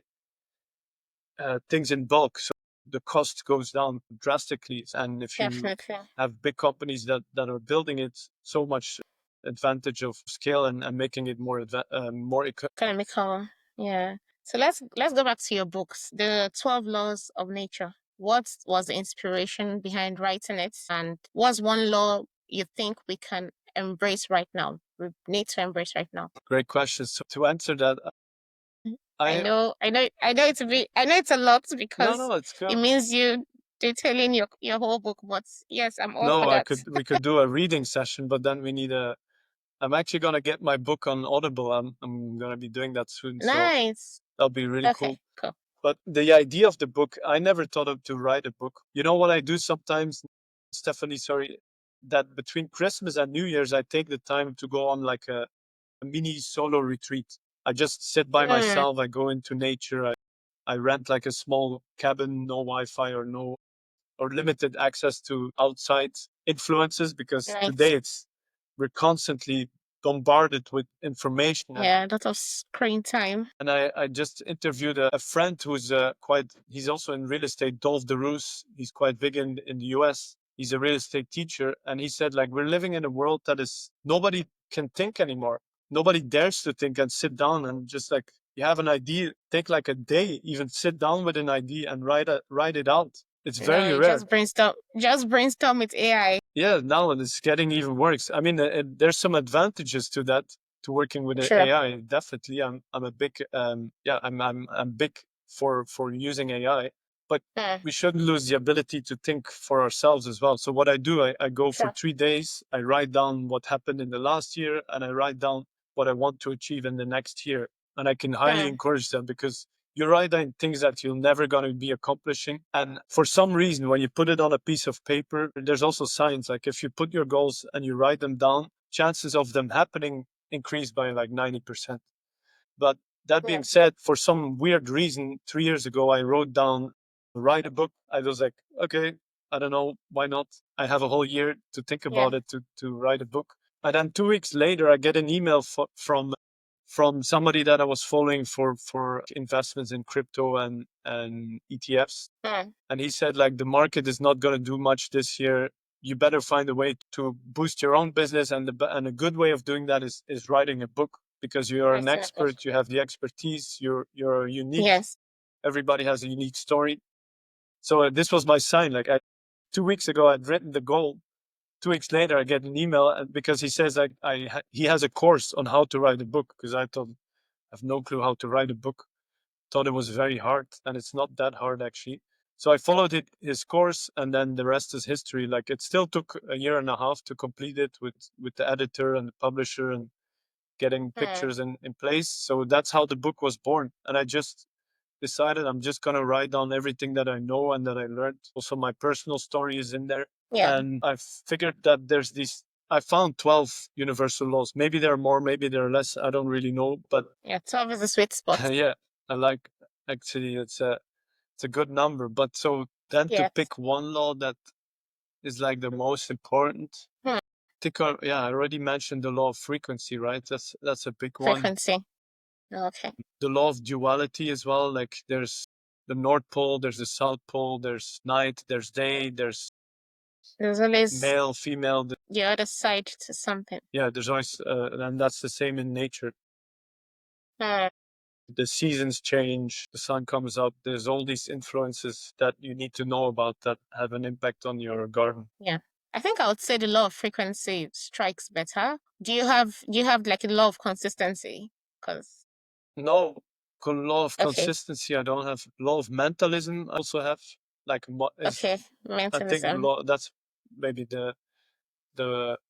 things in bulk, so the cost goes down drastically. And if you Definitely. have big companies that are building it, so much advantage of scale and making it more Economical. Yeah. So let's go back to your books, the 12 Laws of Nature. What was the inspiration behind writing it, and what's one law you think we can embrace right now? We need to embrace right now. great questions. So to answer that, I know it's a lot because it's it good. means you detailing your whole book, but yes, I'm all for No, that. we could do a reading session, but then we need I'm actually gonna get my book on Audible. I'm gonna be doing that soon, so Nice. that'll be really cool. Okay, cool. But the idea of the book, I never thought of to write a book. You know what I do sometimes, Stephanie? Sorry, that between Christmas and New Year's, I take the time to go on like a mini solo retreat. I just sit by myself. I go into nature. I rent like a small cabin, no Wi-Fi or no or limited access to outside influences, because Right. today we're constantly bombarded with information. Yeah, that was screen time. And I just interviewed a friend who's he's also in real estate, Dolph DeRoos. He's quite big in the US. He's a real estate teacher. And he said, like, we're living in a world that is, nobody can think anymore. Nobody dares to think and sit down and just like, you have an idea, take like a day, even sit down with an idea and write it out. It's very No, rare. just brainstorm with AI. Yeah, now it's getting even worse. I mean, there's some advantages to that, to working with Sure. AI. Definitely, I'm a big I'm big for using AI, but we shouldn't lose the ability to think for ourselves as well. So what I do, I go for Sure. 3 days. I write down what happened in the last year, and I write down what I want to achieve in the next year. And I can highly encourage them, because you write down things that you're never going to be accomplishing. And for some reason, when you put it on a piece of paper, there's also science. Like if you put your goals and you write them down, chances of them happening increase by like 90%. But that being said, for some weird reason, 3 years ago, I wrote down, write a book. I was like, okay, I don't know, why not? I have a whole year to think about it, to write a book. And then 2 weeks later, I get an email from somebody that I was following for investments in crypto and ETFs. And he said, like, the market is not going to do much this year. You better find a way to boost your own business. And a good way of doing that is writing a book, because you are an expert. You have the expertise. You're unique. Yes. Everybody has a unique story. So this was my sign. Like 2 weeks ago, I'd written the goal. 2 weeks later, I get an email because he says like he has a course on how to write a book, because I thought I have no clue how to write a book. Thought it was very hard, and it's not that hard actually. So I followed his course, and then the rest is history. Like it still took a year and a half to complete it with the editor and the publisher and getting pictures in place. So that's how the book was born. And I just decided I'm just gonna write down everything that I know and that I learned. Also, my personal story is in there. Yeah. And I figured that there's these. I found 12 universal laws. Maybe there are more, maybe there are less. I don't really know, but Yeah, 12 is a sweet spot. yeah, I like, actually it's a good number. But so then to pick one law that is like the most important. I think I already mentioned the law of frequency, right? That's a big one. Frequency. Okay. The law of duality as well. Like there's the North Pole, there's the South Pole, there's night, there's day, there's always male, female. the other side to something. Yeah, there's always, and that's the same in nature. The seasons change, the sun comes up. There's all these influences that you need to know about that have an impact on your garden. Yeah. I think I would say the law of frequency strikes better. Do you have like a law of consistency? Because no, law of consistency I don't have. Law of mentalism I also have. Like mentalism. I think law, that's maybe the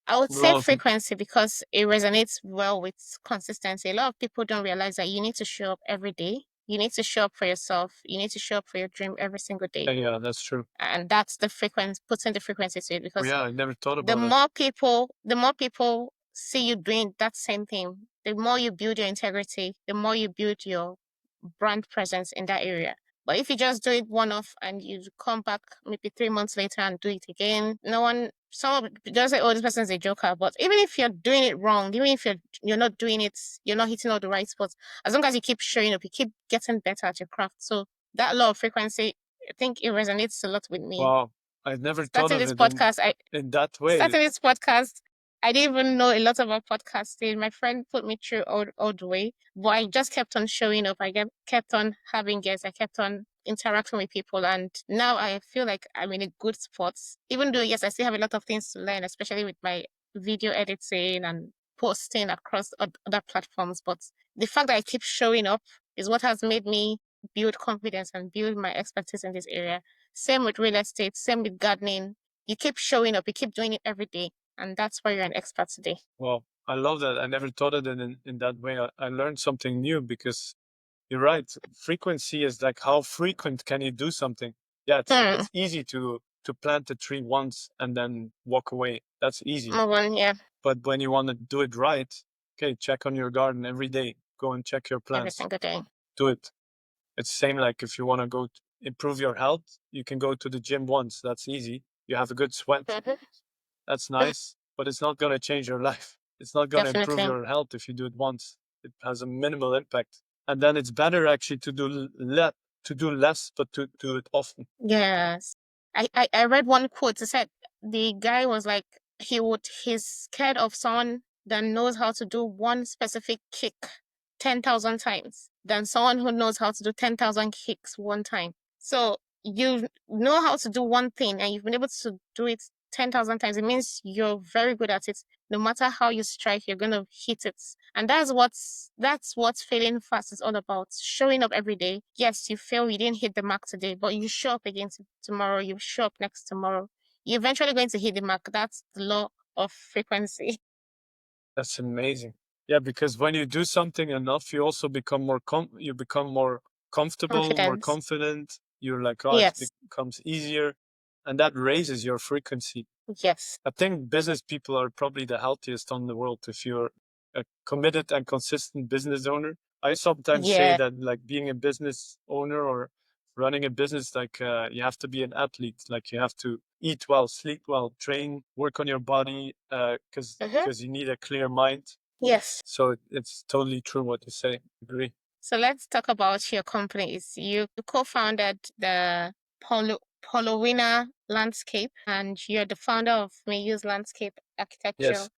I would say frequency, because it resonates well with consistency. A lot of people don't realize that you need to show up every day. You need to show up for yourself. You need to show up for your dream every single day. Yeah, that's true. And that's the frequency, putting the frequency to it. Because I never thought about the more people see you doing that same thing, the more you build your integrity, the more you build your brand presence in that area. But if you just do it one off and you come back maybe 3 months later and do it again, someone just say, "Oh, this person's a joker." But even if you're doing it wrong, even if you're not doing it, you're not hitting all the right spots. As long as you keep showing up, you keep getting better at your craft. So that law of frequency, I think it resonates a lot with me. Wow. I've never thought Starting of this it podcast, in that way. starting this podcast, I didn't even know a lot about podcasting. My friend put me through all the way, but I just kept on showing up. Kept on having guests. I kept on interacting with people, and now I feel like I'm in a good spot. Even though, yes, I still have a lot of things to learn, especially with my video editing and posting across other platforms. But the fact that I keep showing up is what has made me build confidence and build my expertise in this area. Same with real estate, same with gardening. You keep showing up, you keep doing it every day, and that's why you're an expert today. Well, I love that. I never thought of it in that way. I learned something new because you're right. Frequency is like how frequent can you do something? Yeah, it's easy to plant a tree once and then walk away. That's easy. Move on, yeah. But when you want to do it right, okay, check on your garden every day. Go and check your Every plants. single day. Do it. It's the same like if you want to go improve your health, you can go to the gym once. That's easy. You have a good sweat. That's nice, but it's not going to change your life. It's not going to improve Definitely. your health if you do it once. It has a minimal impact. And then it's better actually to do less, but to do it often. Yes. I read one quote. It said the guy was like he's scared of someone that knows how to do one specific kick 10,000 times than someone who knows how to do 10,000 kicks one time. So you know how to do one thing and you've been able to do it 10,000 times. It means you're very good at it. No matter how you strike, you're gonna hit it. And that's what failing fast is all about. Showing up every day. Yes, you fail, you didn't hit the mark today, but you show up again tomorrow, you show up next tomorrow. You're eventually going to hit the mark. That's the law of frequency. That's amazing. Yeah, because when you do something enough, you also become more comfortable, more Confidence. confident. You're like, oh, Yes. it becomes easier, and that raises your frequency. Yes. I think business people are probably the healthiest on the world if you're a committed and consistent business owner. I sometimes say Yeah. that like being a business owner or running a business, like you have to be an athlete. Like you have to eat well, sleep well, train, work on your body, because you need a clear mind. Yes. So it's totally true what you say. Agree. So let's talk about your companies. You co-founded the Polowina Landscape, and you're the founder of Mayuse Landscape Architecture. Yes.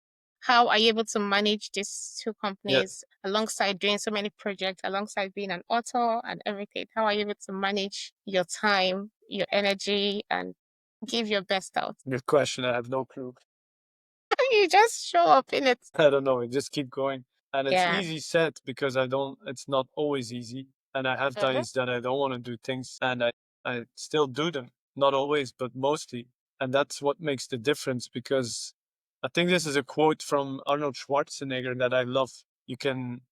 How are you able to manage these two companies alongside doing so many projects, alongside being an author and everything? How are you able to manage your time, your energy, and give your best out? Good question. I have no clue. You just show up in it. I don't know. Just keep going. And it's Yeah. easy said because it's not always easy. And I have days that I don't want to do things and I still do them. Not always, but mostly. And that's what makes the difference because I think this is a quote from Arnold Schwarzenegger that I love. You can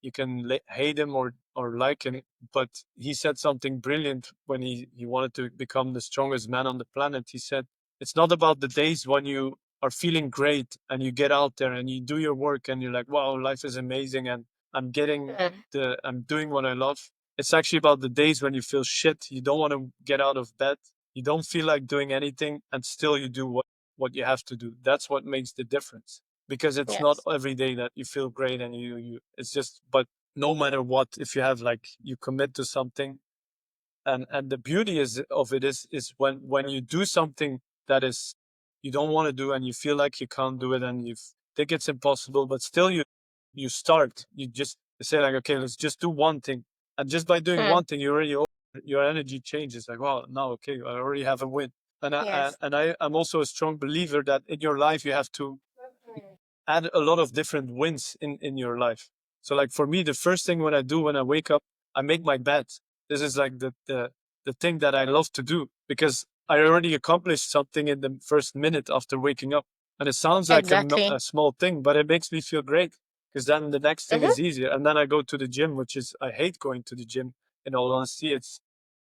hate him or like him, but he said something brilliant when he wanted to become the strongest man on the planet. He said, it's not about the days when you are feeling great and you get out there and you do your work and you're like, wow, life is amazing and I'm doing what I love. It's actually about the days when you feel shit, you don't want to get out of bed, you don't feel like doing anything, and still you do what you have to do. That's what makes the difference. Because it's not every day that you feel great and you it's just, but no matter what, if you have like you commit to something, and the beauty of it is when you do something that is you don't want to do and you feel like you can't do it and you think it's impossible, but still you start. You just say like, okay, let's just do one thing, and just by doing one thing, your energy changes. Like, wow, now okay, I already have a win. And I'm also a strong believer that in your life you have to add a lot of different wins in your life. So like for me, the first thing when I do when I wake up, I make my bed. This is like the thing that I love to do because I already accomplished something in the first minute after waking up. And it sounds like a small thing, but it makes me feel great because then the next thing is easier. And then I go to the gym, which is, I hate going to the gym. In all honesty,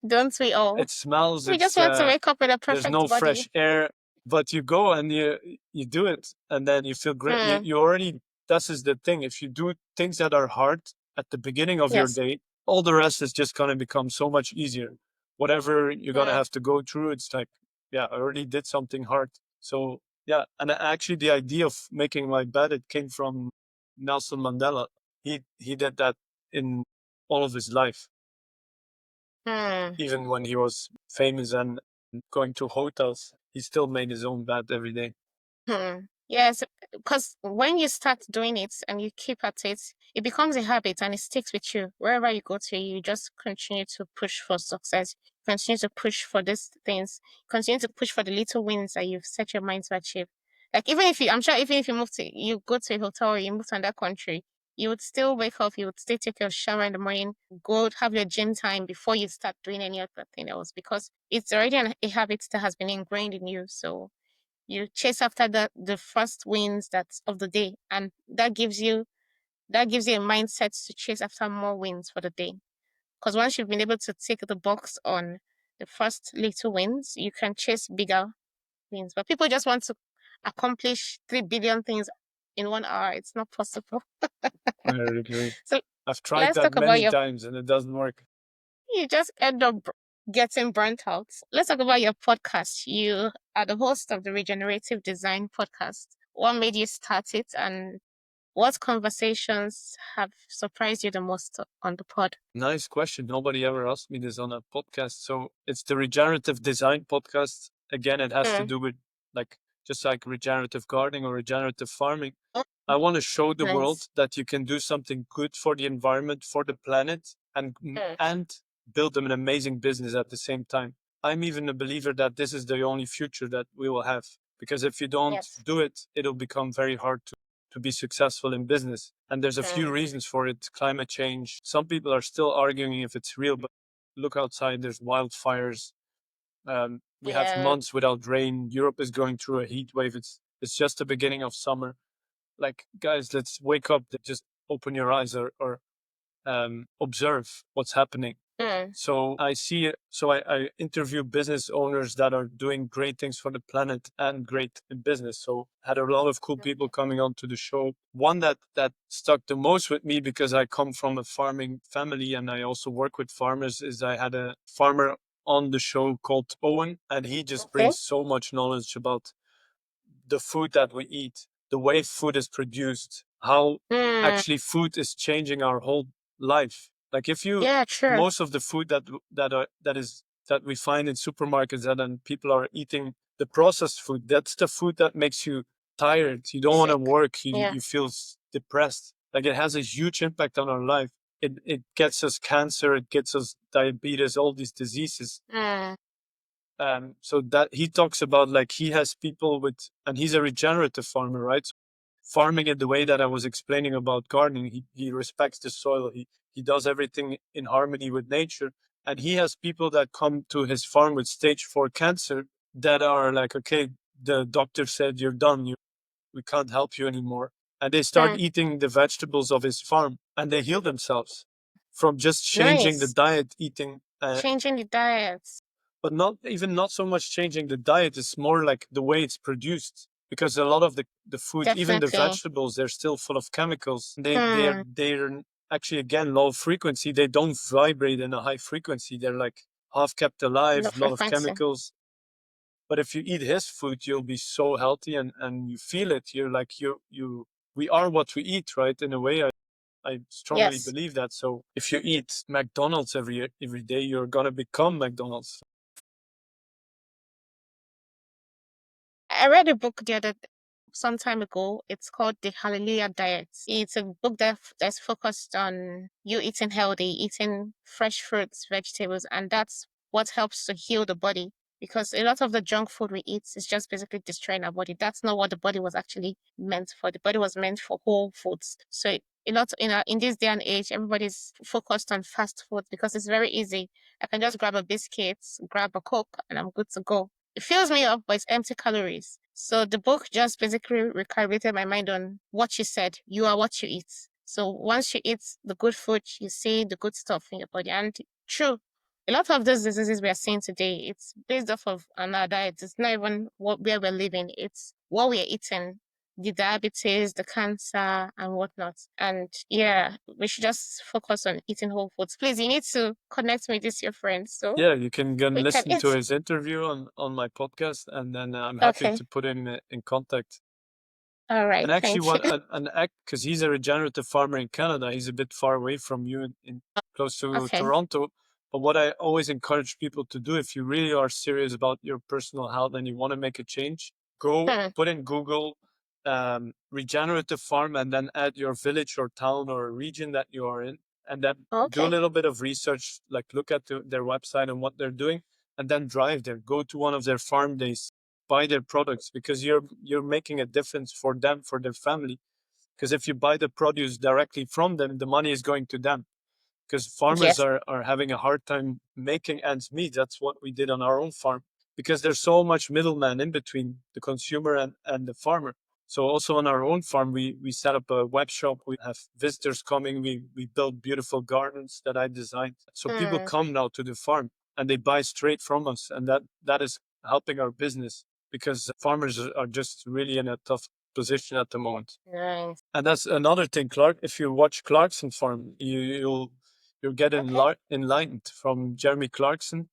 don't we all? It smells. We just want to wake up with a There's perfect no body. fresh air, but you go and you do it, and then you feel great. You already. This is the thing. If you do things that are hard at the beginning of your day, all the rest is just gonna become so much easier. Whatever you're gonna have to go through, it's like, yeah, I already did something hard. So yeah, and actually, the idea of making my bed, it came from Nelson Mandela. He did that in all of his life. Even when he was famous and going to hotels, he still made his own bed every day. Yes, because when you start doing it and you keep at it, it becomes a habit and it sticks with you. Wherever you go to, you just continue to push for success, continue to push for these things, continue to push for the little wins that you've set your mind to achieve. Like even if you, I'm sure even if you go to a hotel or you move to another country, you would still wake up, you would still take your shower in the morning, go have your gym time before you start doing any other thing else because it's already a habit that has been ingrained in you. So you chase after the first wins that's of the day, and that gives you a mindset to chase after more wins for the day. Because once you've been able to tick the box on the first little wins, you can chase bigger wins. But people just want to accomplish 3 billion things in 1 hour. It's not possible. I agree. So I've tried let's that talk about many your. times and it doesn't work. You just end up getting burnt out. Let's talk about your podcast. You are the host of the Regenerative Design podcast. What made you start it, and what conversations have surprised you the most on the pod? Nice question. Nobody ever asked me this on a podcast. So it's the Regenerative Design podcast. Again, it has to Mm, do with like just like regenerative gardening or regenerative farming. I want to show the world nice. that you can do something good for the environment, for the planet, and Mm, build them an amazing business at the same time. I'm even a believer that this is the only future that we will have. Because if you don't yes. do it, it'll become very hard to be successful in business. And there's a few Mm, reasons for it. Climate change. Some people are still arguing if it's real, but look outside, there's wildfires. We have yeah. months without rain. Europe is going through a heat wave. It's just the beginning of summer. Like, guys, let's wake up. Just open your eyes or observe what's happening. Mm, So I see it. So I interview business owners that are doing great things for the planet and great in business. So had a lot of cool people coming onto the show. One that stuck the most with me because I come from a farming family and I also work with farmers is I had a farmer on the show called Owen, and he just okay. brings so much knowledge about the food that we eat, the way food is produced, how Mm, actually food is changing our whole life. Like if you yeah, sure. most of the food that we find in supermarkets and then people are eating the processed food, that's the food that makes you tired. You don't want to Sick. work. Yeah. You feel depressed. Like it has a huge impact on our life. It gets us cancer. It gets us diabetes. All these diseases. Mm, So that he talks about like he has people with, and he's a regenerative farmer, right? So farming it the way that I was explaining about gardening. He respects the soil. He does everything in harmony with nature. And he has people that come to his farm with stage 4 cancer that are like, okay, the doctor said you're done. We can't help you anymore. And they start mm, eating the vegetables of his farm and they heal themselves from just changing the nice. diet, eating Changing the diets. but not so much changing the diet. It's more like the way it's produced because a lot of the food, even the Definitely. vegetables, they're still full of chemicals. Hmm. They're actually again low frequency. They don't vibrate in a high frequency. They're like half kept alive, Low a lot of frequency. chemicals. But if you eat his food, you'll be so healthy and you feel it. You're like you we are what we eat, right? In a way, I strongly Yes. believe that. So if you eat McDonald's every day, you're gonna become McDonald's. I read a book the other some time ago. It's called The Hallelujah Diet. It's a book that's focused on you eating healthy, eating fresh fruits, vegetables, and that's what helps to heal the body. Because a lot of the junk food we eat is just basically destroying our body. That's not what the body was actually meant for. The body was meant for whole foods. So a lot in this day and age, everybody's focused on fast food because it's very easy. I can just grab a biscuit, grab a Coke, and I'm good to go. It fills me up, but it's empty calories. So the book just basically recalibrated my mind on what you said. You are what you eat. So once you eat the good food, you see the good stuff in your body. And true, a lot of those diseases we are seeing today, it's based off of on our diet. It's not even where we're living. It's what we are eating, the diabetes, the cancer, and whatnot. And yeah, we should just focus on eating whole foods. Please, you need to connect me with this your friend so Yeah, you can go and we can listen to eat. his interview on my podcast, and then I'm happy Okay. to put him in contact. All right. And actually, Thank you. what an act because he's a regenerative farmer in Canada. He's a bit far away from you, in close to Okay. Toronto. But what I always encourage people to do, if you really are serious about your personal health and you want to make a change, go put in Google regenerative farm and then add your village or town or region that you are in, and then do a little bit of research, like look at their website and what they're doing, and then drive there, go to one of their farm days, buy their products, because you're making a difference for them, for their family. Because if you buy the produce directly from them, the money is going to them, because farmers Yes. are having a hard time making ends meet. That's what we did on our own farm, because there's so much middleman in between the consumer and the farmer. So also on our own farm, we set up a web shop. We have visitors coming. We build beautiful gardens that I designed. So people come now to the farm and they buy straight from us. And that is helping our business, because farmers are just really in a tough position at the moment. Nice. And that's another thing, Clark. If you watch Clarkson Farm, you'll get enlightened from Jeremy Clarkson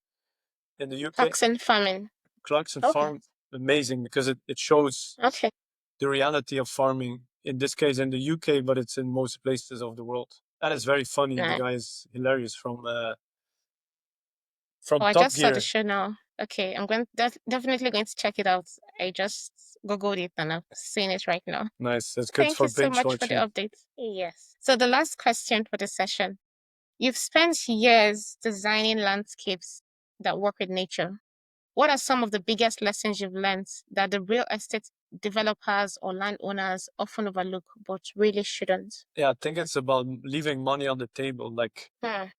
in the UK. Clarkson farming. Clarkson Farm, amazing, because it shows the reality of farming, in this case in the UK, but it's in most places of the world. And it's very funny. The guy is hilarious from I Top just saw the Gear. show now. Okay, I'm definitely going to check it out. I just googled it and I'm seeing it right now. Nice. That's good Thank for you so binge much for the watching. update. Yes. So the last question for the session. You've spent years designing landscapes that work with nature. What are some of the biggest lessons you've learned that the real estate developers or landowners often overlook but really shouldn't? Yeah, I think it's about leaving money on the table, like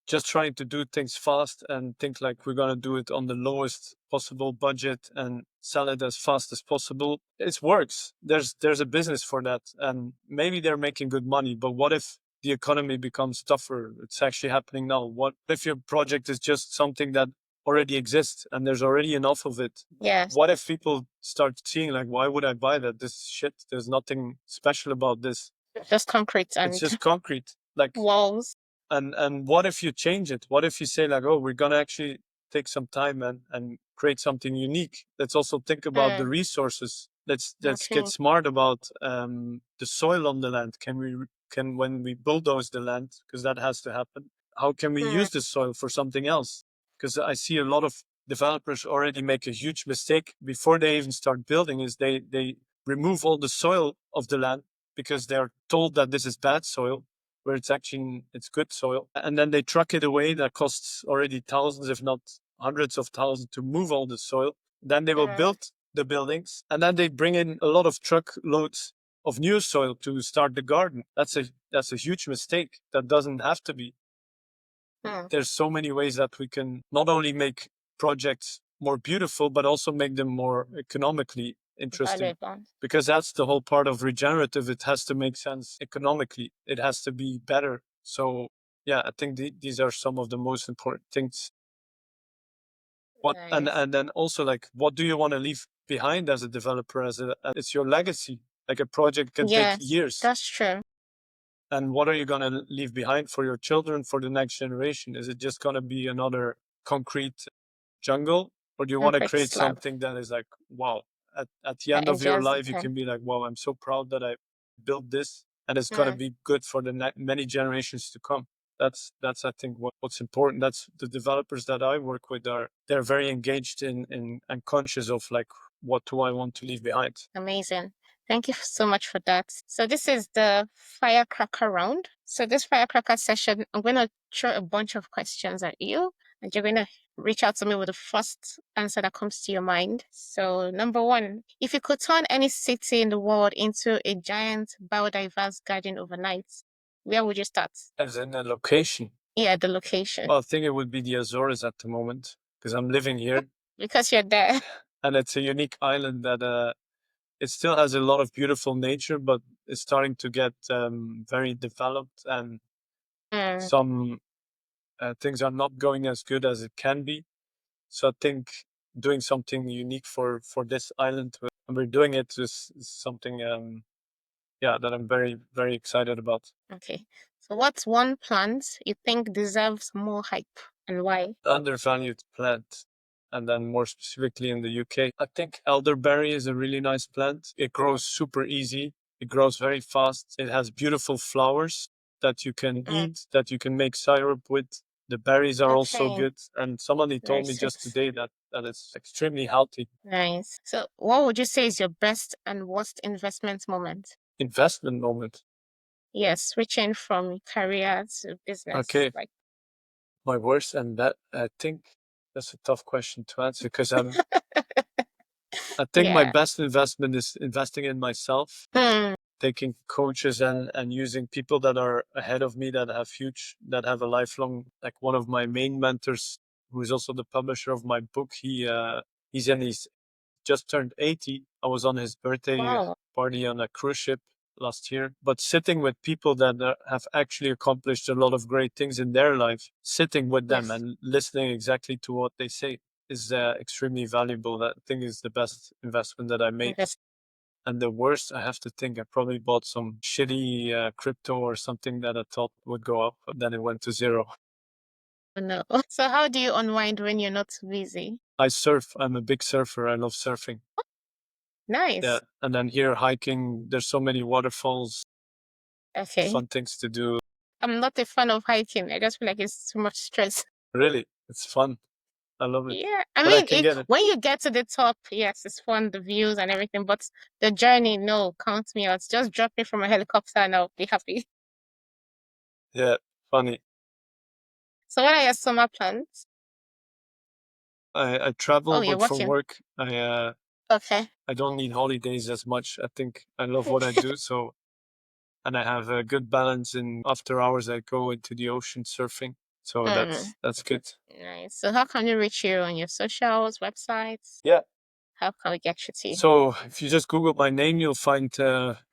just trying to do things fast and think like we're going to do it on the lowest possible budget and sell it as fast as possible. It works. There's a business for that, and maybe they're making good money, but what if the economy becomes tougher? It's actually happening now. What if your project is just something that already exists and there's already enough of it? Yes. What if people start seeing like, why would I buy that? This shit, there's nothing special about this. Just concrete and It's just concrete, like walls. And what if you change it? What if you say like, oh, we're gonna actually take some time and create something unique? Let's also think about the resources. Let's get smart about the soil on the land. Can when we bulldoze the land, because that has to happen, how can we use the soil for something else? Because I see a lot of developers already make a huge mistake before they even start building, is they remove all the soil of the land because they're told that this is bad soil, where it's good soil. And then they truck it away. That costs already thousands, if not hundreds of thousands, to move all the soil. Then they will build the buildings, and then they bring in a lot of truckloads of new soil to start the garden. That's a huge mistake. That doesn't have to be. There's so many ways that we can not only make projects more beautiful, but also make them more economically interesting. Because that's the whole part of regenerative. It has to make sense economically. It has to be better. So yeah, I think these are some of the most important things. And then also, like, what do you want to leave behind as a developer? It's your legacy. Like, a project can take years. That's true. And what are you going to leave behind for your children, for the next generation? Is it just going to be another concrete jungle? Or do you want to create something that is like, wow, at the end of your life, you can be like, wow, I'm so proud that I built this, and it's going to be good for the many generations to come. That's I think what's important. That's the developers that I work with they're very engaged in and conscious of like, what do I want to leave behind? Amazing. Thank you so much for that. So this is the firecracker round. So this firecracker session, I'm going to throw a bunch of questions at you, and you're going to reach out to me with the first answer that comes to your mind. So number one, if you could turn any city in the world into a giant biodiverse garden overnight, where would you start? As in a location? Yeah, the location. Well, I think it would be the Azores at the moment, because I'm living here. Because you're there. And it's a unique island that it still has a lot of beautiful nature, but it's starting to get very developed, and some things are not going as good as it can be. So I think doing something unique for this island, and we're doing it, is something that I'm very, very excited about. Okay. So what's one plant you think deserves more hype, and why? Undervalued plant. And then more specifically in the UK, I think elderberry is a really nice plant. It grows super easy. It grows very fast. It has beautiful flowers that you can eat, that you can make syrup with. The berries are also Okay. good. And somebody told me Nice. just today that it's extremely healthy. Nice. So what would you say is your best and worst investment moment? Investment moment. Yes, switching from career to business. Okay. Like My worst, and that I think that's a tough question to answer because I think my yeah. best investment is investing in myself, taking coaches and using people that are ahead of me that have a lifelong, like one of my main mentors, who is also the publisher of my book. He's just turned 80. I was on his birthday Wow. party on a cruise ship last year, but sitting with people that have actually accomplished a lot of great things in their life, sitting with them Yes. and listening exactly to what they say is extremely valuable. That thing is the best investment that I made. And the worst, I have to think, I probably bought some shitty crypto or something that I thought would go up, but then it went to zero. No. So how do you unwind when you're not busy? I surf. I'm a big surfer. I love surfing. Nice. Yeah. And then here hiking, there's so many waterfalls, Okay. fun things to do. I'm not a fan of hiking. I just feel like it's too much stress. Really, it's fun. I love it. Yeah. I But I mean, can get it. when you get to the top, yes, it's fun, the views and everything, but the journey, no, count me out. Just drop me from a helicopter and I'll be happy. Yeah, funny. So what are your summer plans? I travel, Oh, you're but for watching. work, Okay. I don't need holidays as much. I think I love what I do, so and I have a good balance. In after hours, I go into the ocean surfing, so that's good. Nice. So how can we reach you on your socials, websites? Yeah. How can we get you to you? So if you just Google my name, you'll find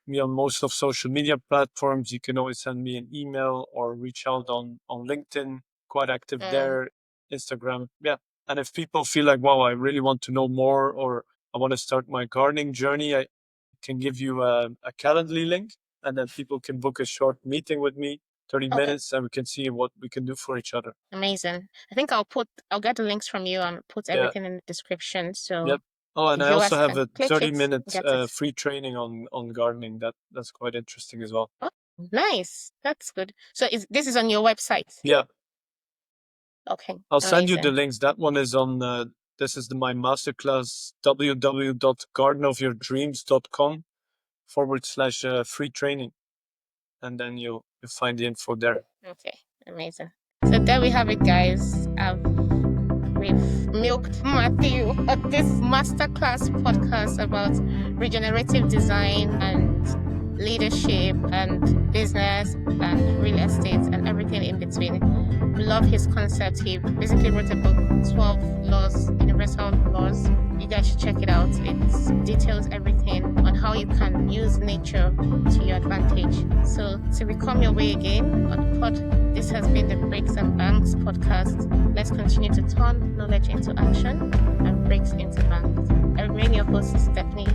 me on most of social media platforms. You can always send me an email or reach out on LinkedIn. Quite active there, Instagram. Yeah. And if people feel like, wow, I really want to know more, or I want to start my gardening journey, I can give you a Calendly link, and then people can book a short meeting with me, 30 Okay. minutes, and we can see what we can do for each other. Amazing. I think I'll get the links from you and put Yeah. everything in the description. So Yep. Oh, and the I also viewers have can a click 30 it, minute get it. free training on gardening. That's quite interesting as well. Oh, nice. That's good. So this is on your website? Yeah. Okay. I'll send you the Amazing. links. That one is on this is my masterclass, www.gardenofyourdreams.com/free training. And then you'll find the info there. Okay. Amazing. So there we have it, guys. We've milked Matthew at this masterclass podcast about regenerative design and leadership and business and real estate and everything in between. We love his concept. He basically wrote a book, 12 Laws, Universal Laws. You guys should check it out. It details everything on how you can use nature to your advantage. So till we come your way again on the pod, this has been the Breaks and Banks podcast. Let's continue to turn knowledge into action and breaks into banks. I remain your host, Stephanie.